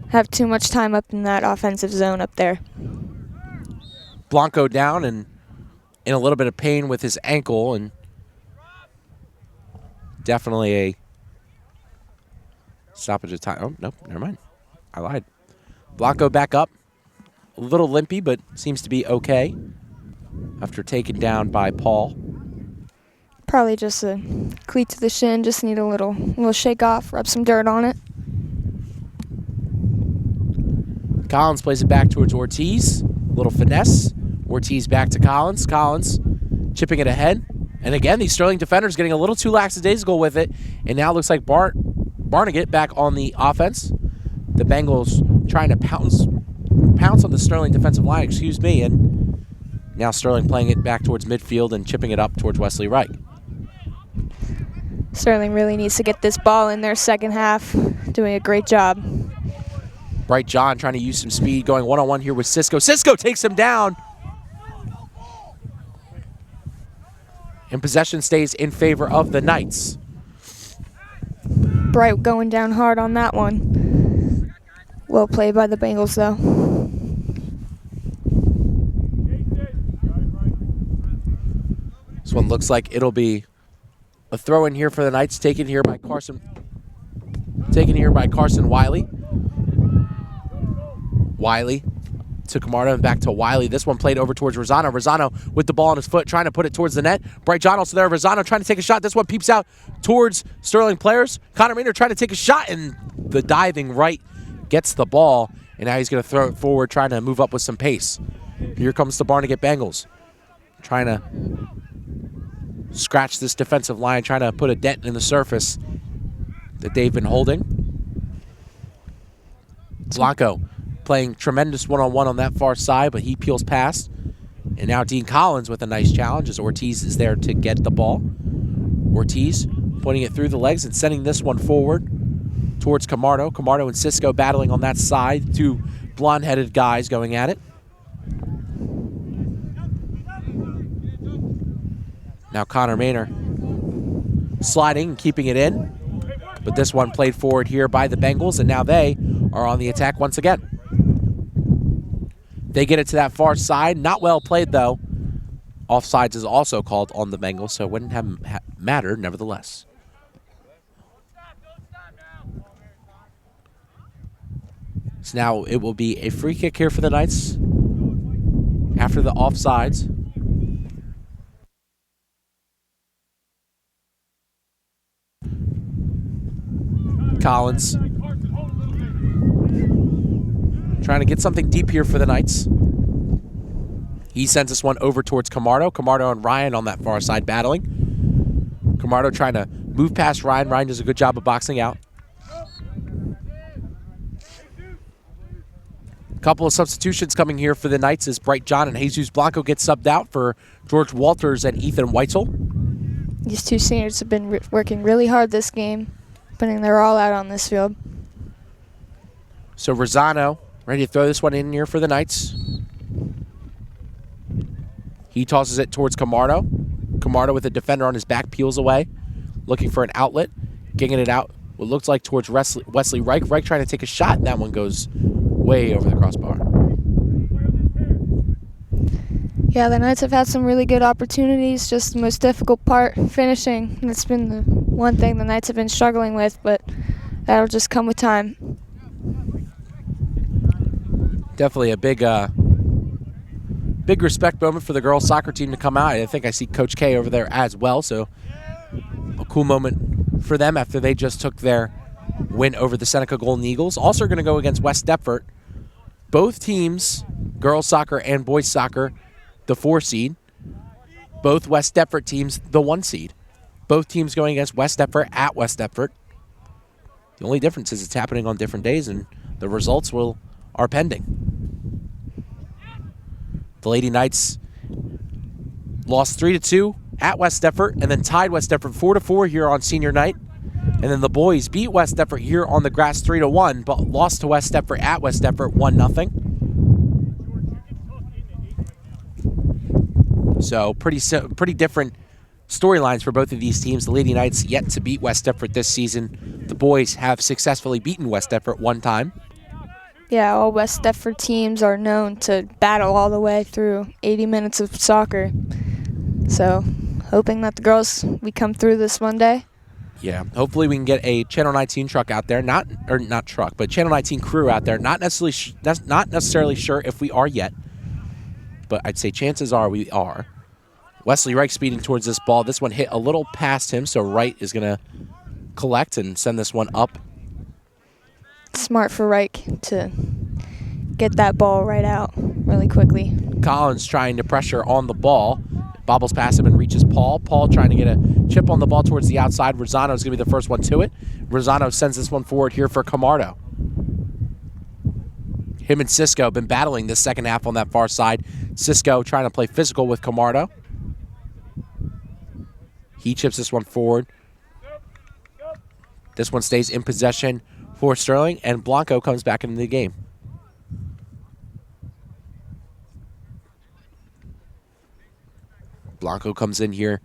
have too much time up in that offensive zone up there. Blanco down and in a little bit of pain with his ankle, and definitely a stoppage of time. Oh, no, never mind. I lied. Blanco back up. A little limpy, but seems to be okay after taken down by Paul. Probably just a cleat to the shin. Just need a little shake off, rub some dirt on it. Collins plays it back towards Ortiz. Little finesse. Ortiz back to Collins. Collins chipping it ahead. And again, these Sterling defenders getting a little too lackadaisical with it. And now it looks like Barnegat back on the offense. The Bengals trying to pounce on the Sterling defensive line, and now Sterling playing it back towards midfield and chipping it up towards Wesley Wright. Sterling really needs to get this ball in their second half. Doing a great job. Bright John trying to use some speed, going one-on-one here with Cisco. Cisco takes him down. And possession stays in favor of the Knights. Bright going down hard on that one. Well played by the Bengals, though. This one looks like it'll be a throw in here for the Knights, taken here by Carson Wiley. Wiley to Camardo and back to Wiley. This one played over towards Rosano. Rosano with the ball on his foot, trying to put it towards the net. Bright John also there. Rosano trying to take a shot. This one peeps out towards Sterling players. Connor Maynor trying to take a shot, and the diving right gets the ball, and now he's going to throw it forward, trying to move up with some pace. Here comes the Barnegat Bengals, trying to scratch this defensive line, trying to put a dent in the surface that they've been holding. Blanco playing tremendous one-on-one on that far side, but he peels past. And now Dean Collins with a nice challenge as Ortiz is there to get the ball. Ortiz putting it through the legs and sending this one forward towards Camardo. Camardo and Cisco battling on that side. Two blonde-headed guys going at it. Now Connor Maynor sliding and keeping it in. But this one played forward here by the Bengals, and now they are on the attack once again. They get it to that far side. Not well played, though. Offsides is also called on the Bengals, so it wouldn't have mattered nevertheless. So now it will be a free kick here for the Knights after the offsides. Collins trying to get something deep here for the Knights. He sends this one over towards Camardo. Camardo and Ryan on that far side battling. Camardo trying to move past Ryan. Ryan does a good job of boxing out. Couple of substitutions coming here for the Knights as Bright John and Jesus Blanco get subbed out for George Walters and Ethan Weitzel. These two seniors have been working really hard this game, putting their all out on this field. So Rosano ready to throw this one in here for the Knights. He tosses it towards Camardo. Camardo with a defender on his back peels away, looking for an outlet, getting it out what looks like towards Wesley Reich. Reich trying to take a shot, and that one goes way over the crossbar. Yeah, the Knights have had some really good opportunities, just the most difficult part, finishing. That's been the one thing the Knights have been struggling with, but that'll just come with time. Definitely a big respect moment for the girls soccer team to come out. I think I see Coach K over there as well, so a cool moment for them after they just took their win over the Seneca Golden Eagles. Also going to go against West Deptford. Both teams, girls soccer and boys soccer, the 4 seed. Both West Deptford teams, the 1 seed. Both teams going against West Deptford at West Deptford. The only difference is it's happening on different days, and the results are pending. The Lady Knights lost 3-2 at West Deptford, and then tied West Deptford 4-4 here on senior night. And then the boys beat West Deptford here on the grass 3-1, but lost to West Deptford at West Deptford 1-0. So pretty different storylines for both of these teams. The Lady Knights yet to beat West Deptford this season. The boys have successfully beaten West Deptford 1 time. Yeah, all West Deptford teams are known to battle all the way through 80 minutes of soccer. So, hoping that the girls, we come through this one day. Yeah, hopefully we can get a Channel 19 truck out there, not truck, but Channel 19 crew out there. Not necessarily sure if we are yet, but I'd say chances are we are. Wesley Reich speeding towards this ball. This one hit a little past him, so Wright is going to collect and send this one up. Smart for Reich to get that ball right out really quickly. Collins trying to pressure on the ball. Bobbles past him and reaches Paul. Paul trying to get a chip on the ball towards the outside. Rosano is going to be the first one to it. Rosano sends this one forward here for Camardo. Him and Cisco have been battling this second half on that far side. Cisco trying to play physical with Camardo. He chips this one forward. This one stays in possession for Sterling, and Blanco comes back into the game. Blanco comes in here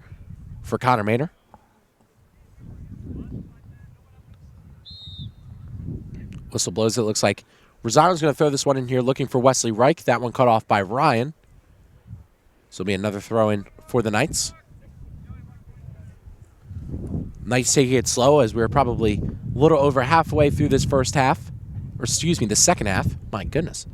for Connor Maynor. Whistle blows. It looks like Rosano's going to throw this one in here looking for Wesley Reich. That one cut off by Ryan. So it'll be another throw in for the Knights. Knights taking it slow as we're probably a little over halfway through this first half. Or excuse me, the second half. My goodness.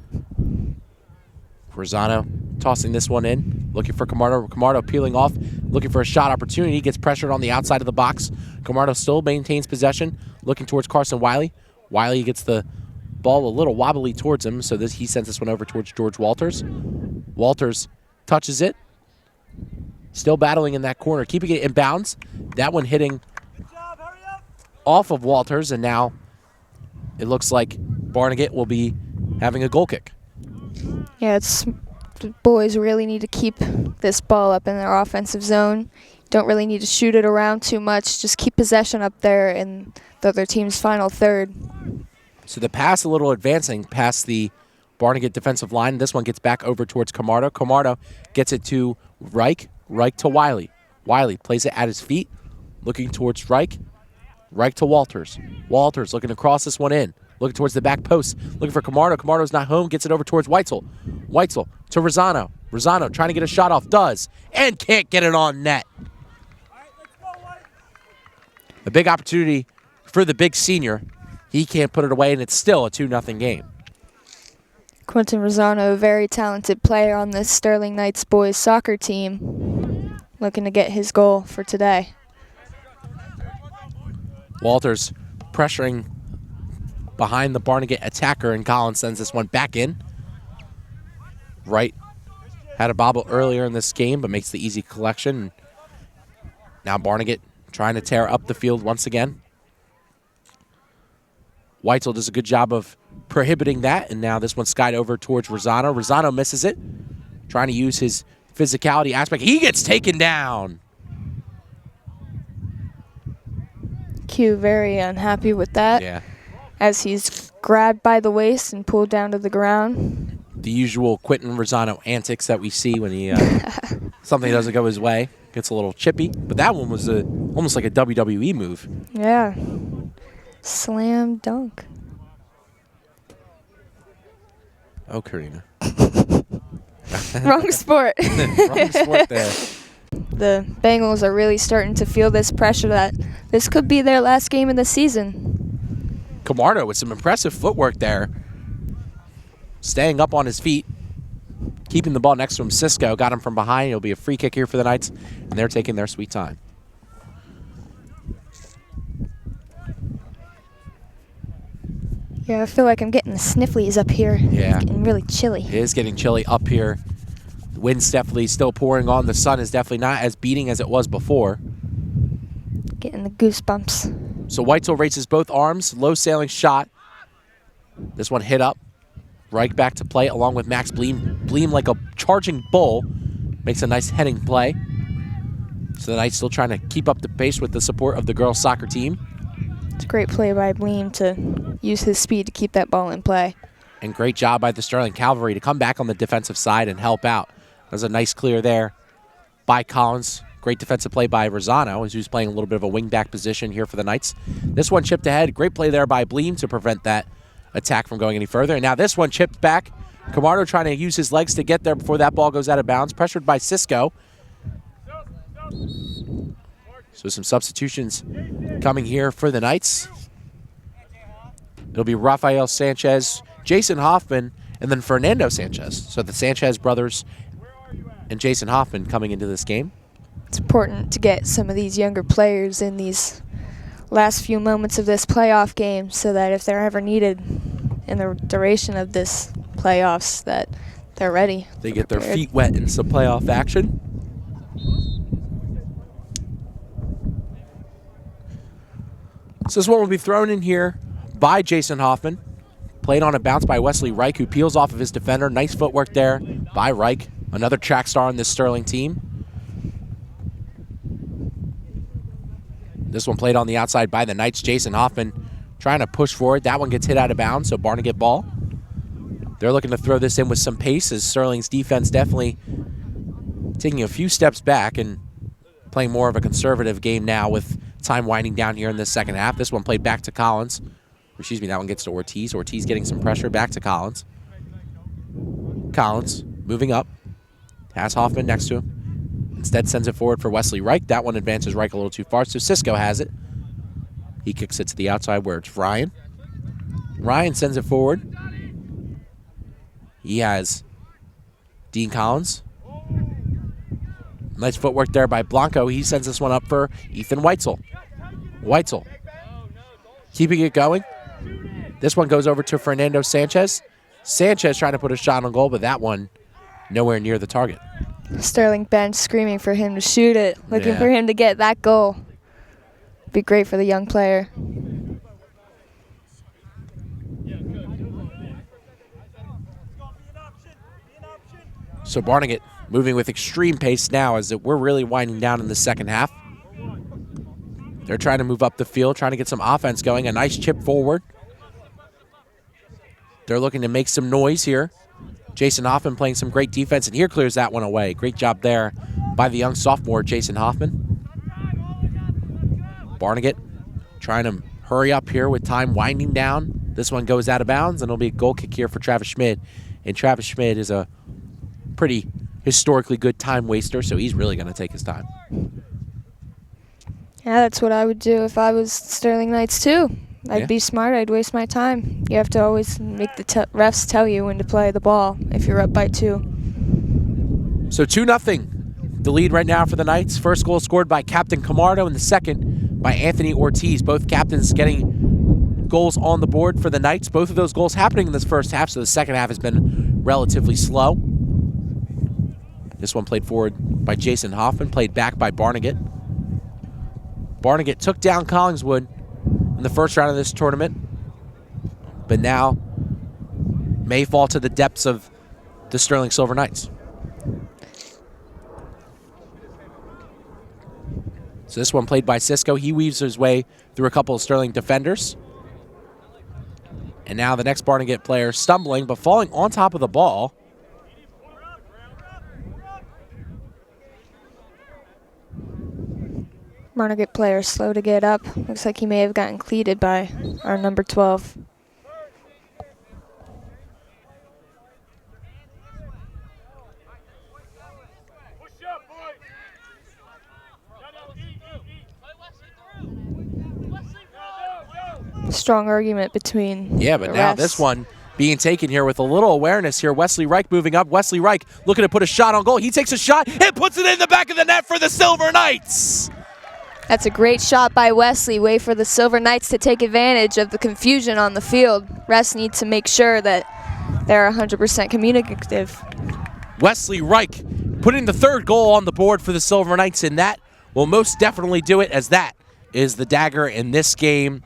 Rosano tossing this one in, looking for Camardo. Camardo peeling off, looking for a shot opportunity. Gets pressured on the outside of the box. Camardo still maintains possession, looking towards Carson Wiley. Wiley gets the ball a little wobbly towards him, so he sends this one over towards George Walters. Walters touches it. Still battling in that corner, keeping it in bounds. That one hitting off of Walters, and now it looks like Barnegat will be having a goal kick. Yeah, the boys really need to keep this ball up in their offensive zone. Don't really need to shoot it around too much. Just keep possession up there in the other team's final third. So the pass a little advancing past the Barnegat defensive line. This one gets back over towards Camardo. Camardo gets it to Reich. Reich to Wiley. Wiley plays it at his feet, looking towards Reich. Reich to Walters. Walters looking to cross this one in. Looking towards the back post. Looking for Camardo. Camardo's not home. Gets it over towards Weitzel. Weitzel to Rosano. Rosano trying to get a shot off. Does. And can't get it on net. A big opportunity for the big senior. He can't put it away, and it's still a 2-0 game. Quentin Rosano, a very talented player on this Sterling Knights boys soccer team, looking to get his goal for today. Walters pressuring behind the Barnegat attacker, and Collins sends this one back in. Wright had a bobble earlier in this game, but makes the easy collection. Now Barnegat trying to tear up the field once again. Weitzel does a good job of prohibiting that, and now this one skied over towards Rosano. Rosano misses it, trying to use his physicality aspect. He gets taken down. Q very unhappy with that, Yeah, as he's grabbed by the waist and pulled down to the ground. the usual Quentin Rosano antics that we see when he something doesn't go his way. Gets a little chippy, but that one was almost like a WWE move. Yeah. Slam dunk. Oh, Karina. Wrong sport. Wrong sport there. The Bengals are really starting to feel this pressure that this could be their last game of the season. Camardo with some impressive footwork there. Staying up on his feet. Keeping the ball next to him. Cisco got him from behind. It'll be a free kick here for the Knights, and they're taking their sweet time. Yeah, I feel like I'm getting the snifflies up here. Yeah. It's getting really chilly. It is getting chilly up here. The wind's definitely still pouring on. The sun is definitely not as beating as it was before. Getting the goosebumps. So Weitzel raises both arms. Low sailing shot. This one hit up. Reich back to play along with Max Bleem. Bleem like a charging bull. Makes a nice heading play. So the Knights still trying to keep up the pace with the support of the girls' soccer team. It's a great play by Bleem to use his speed to keep that ball in play. And great job by the Sterling Cavalry to come back on the defensive side and help out. There's a nice clear there by Collins. Great defensive play by Rosano, who's playing a little bit of a wing-back position here for the Knights. This one chipped ahead. Great play there by Bleem to prevent that attack from going any further. And now this one chipped back. Camardo trying to use his legs to get there before that ball goes out of bounds. Pressured by Cisco. So some substitutions coming here for the Knights. It'll be Rafael Sanchez, Jason Hoffman, and then Fernando Sanchez. So the Sanchez brothers and Jason Hoffman coming into this game. It's important to get some of these younger players in these last few moments of this playoff game so that if they're ever needed in the duration of this playoffs, that they're ready. They get their feet wet in some playoff action. So this one will be thrown in here by Jason Hoffman. Played on a bounce by Wesley Reich, who peels off of his defender. Nice footwork there by Reich. Another track star on this Sterling team. This one played on the outside by the Knights. Jason Hoffman trying to push forward. That one gets hit out of bounds, so Barnegat ball. They're looking to throw this in with some pace as Sterling's defense definitely taking a few steps back and playing more of a conservative game now with time winding down here in the second half. This one played back to Collins. Excuse me, that one gets to Ortiz. Ortiz getting some pressure back to Collins. Collins moving up. Has Hoffman next to him. Instead sends it forward for Wesley Reich. That one advances Reich a little too far, so Cisco has it. He kicks it to the outside where it's Ryan. Ryan sends it forward. He has Dean Collins. Nice footwork there by Blanco. He sends this one up for Ethan Weitzel. Weitzel keeping it going. This one goes over to Fernando Sanchez. Sanchez trying to put a shot on goal, but that one nowhere near the target. Sterling bench screaming for him to shoot it, looking Yeah. for him to get that goal. Be great for the young player. So Barnegat moving with extreme pace now as we're really winding down in the second half. They're trying to move up the field, trying to get some offense going. A nice chip forward. They're looking to make some noise here. Jason Hoffman playing some great defense, and here clears that one away. Great job there by the young sophomore, Jason Hoffman. Barnegat trying to hurry up here with time winding down. This one goes out of bounds, and it'll be a goal kick here for Travis Schmid. And Travis Schmid is a pretty historically good time waster, so he's really going to take his time. Yeah, that's what I would do if I was Sterling Knights too. I'd be smart. I'd waste my time. You have to always make the refs tell you when to play the ball if you're up by 2. So 2-0, the lead right now for the Knights. First goal scored by Captain Camardo and the second by Anthony Ortiz. Both captains getting goals on the board for the Knights. Both of those goals happening in this first half, so the second half has been relatively slow. This one played forward by Jason Hoffman, played back by Barnegat. Barnegat took down Collingswood in the first round of this tournament, but now may fall to the depths of the Sterling Silver Knights. So this one played by Cisco. He weaves his way through a couple of Sterling defenders. And now the next Barnegat player stumbling, but falling on top of the ball. Barnegat player slow to get up. Looks like he may have gotten cleated by our number 12. Strong argument between Yeah, but the now refs. this one being taken here with a little awareness here. Wesley Reich moving up. Wesley Reich looking to put a shot on goal. He takes a shot and puts it in the back of the net for the Silver Knights. That's a great shot by Wesley. Way for the Silver Knights to take advantage of the confusion on the field. Refs need to make sure that they're 100% communicative. Wesley Reich putting the third goal on the board for the Silver Knights, and that will most definitely do it, as that is the dagger in this game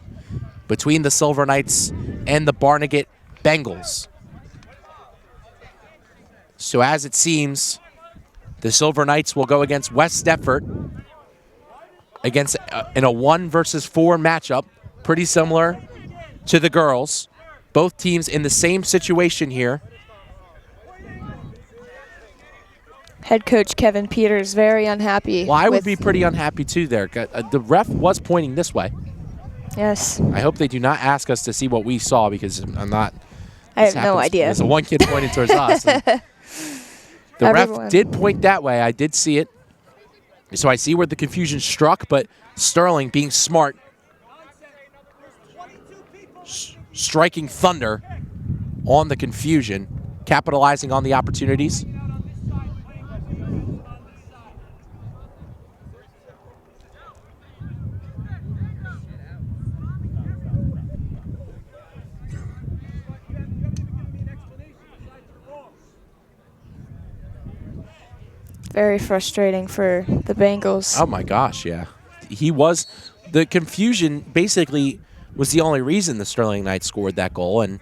between the Silver Knights and the Barnegat Bengals. So as it seems, the Silver Knights will go against West Deptford against in a 1 versus 4 matchup, pretty similar to the girls. Both teams in the same situation here. Head coach Kevin Peters very unhappy. Well, I would be pretty unhappy too there. The ref was pointing this way. Yes. I hope they do not ask us to see what we saw, because I'm not. I have no idea. There's one kid pointing towards us. The ref did point that way. I did see it. So I see where the confusion struck, but Sterling being smart, striking thunder on the confusion, capitalizing on the opportunities. Very frustrating for the Bengals. Oh my gosh, yeah. The confusion basically was the only reason the Sterling Knights scored that goal. And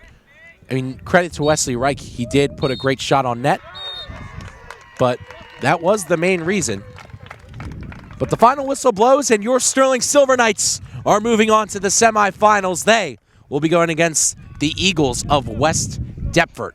I mean, credit to Wesley Reich. He did put a great shot on net, but that was the main reason. But the final whistle blows, and your Sterling Silver Knights are moving on to the semifinals. They will be going against the Eagles of West Deptford.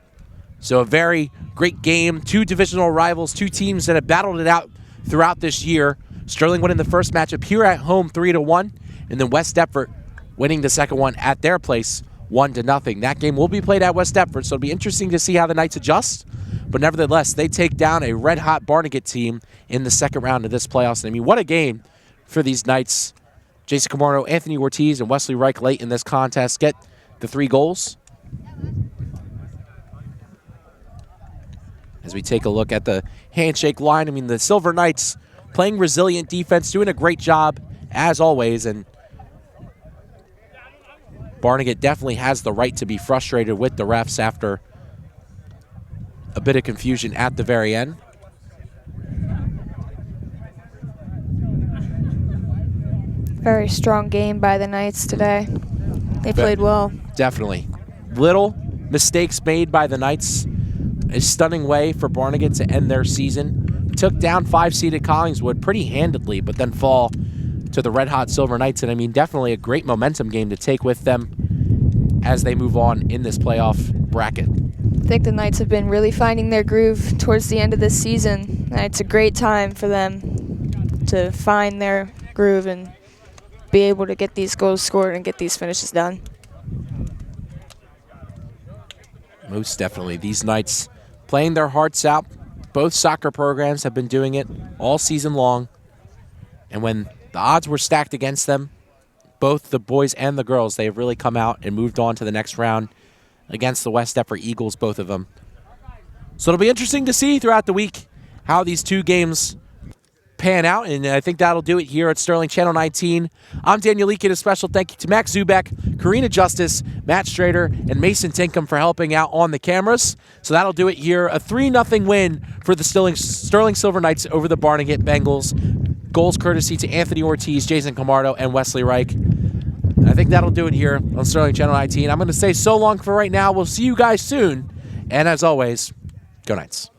So a very great game. 2 divisional rivals, 2 teams that have battled it out throughout this year. Sterling winning the first matchup here at home 3-1, and then West Deptford winning the second one at their place 1-0. That game will be played at West Deptford, so it'll be interesting to see how the Knights adjust. But nevertheless, they take down a red-hot Barnegat team in the second round of this playoffs. And I mean, what a game for these Knights. Jason Camardo, Anthony Ortiz, and Wesley Reich late in this contest get the 3 goals. As we take a look at the handshake line, I mean, the Silver Knights playing resilient defense, doing a great job, as always, and Barnegat definitely has the right to be frustrated with the refs after a bit of confusion at the very end. Very strong game by the Knights today. They played well. Definitely. Little mistakes made by the Knights. A stunning way for Barnegat to end their season. Took down 5-seeded Collingswood pretty handedly, but then fall to the red-hot Silver Knights. And I mean, definitely a great momentum game to take with them as they move on in this playoff bracket. I think the Knights have been really finding their groove towards the end of this season. It's a great time for them to find their groove and be able to get these goals scored and get these finishes done. Most definitely. These Knights playing their hearts out. Both soccer programs have been doing it all season long. And when the odds were stacked against them, both the boys and the girls, they have really come out and moved on to the next round against the West Deptford Eagles, both of them. So it'll be interesting to see throughout the week how these two games pan out, and I think that'll do it here at Sterling Channel 19. I'm Daniel Leakett. A special thank you to Max Zubek, Karina Justice, Matt Strader, and Mason Tinkham for helping out on the cameras. So that'll do it here. A 3-0 win for the Sterling Silver Knights over the Barnegat Bengals. Goals courtesy to Anthony Ortiz, Jason Camardo, and Wesley Reich. I think that'll do it here on Sterling Channel 19. I'm going to say so long for right now. We'll see you guys soon. And as always, go Knights.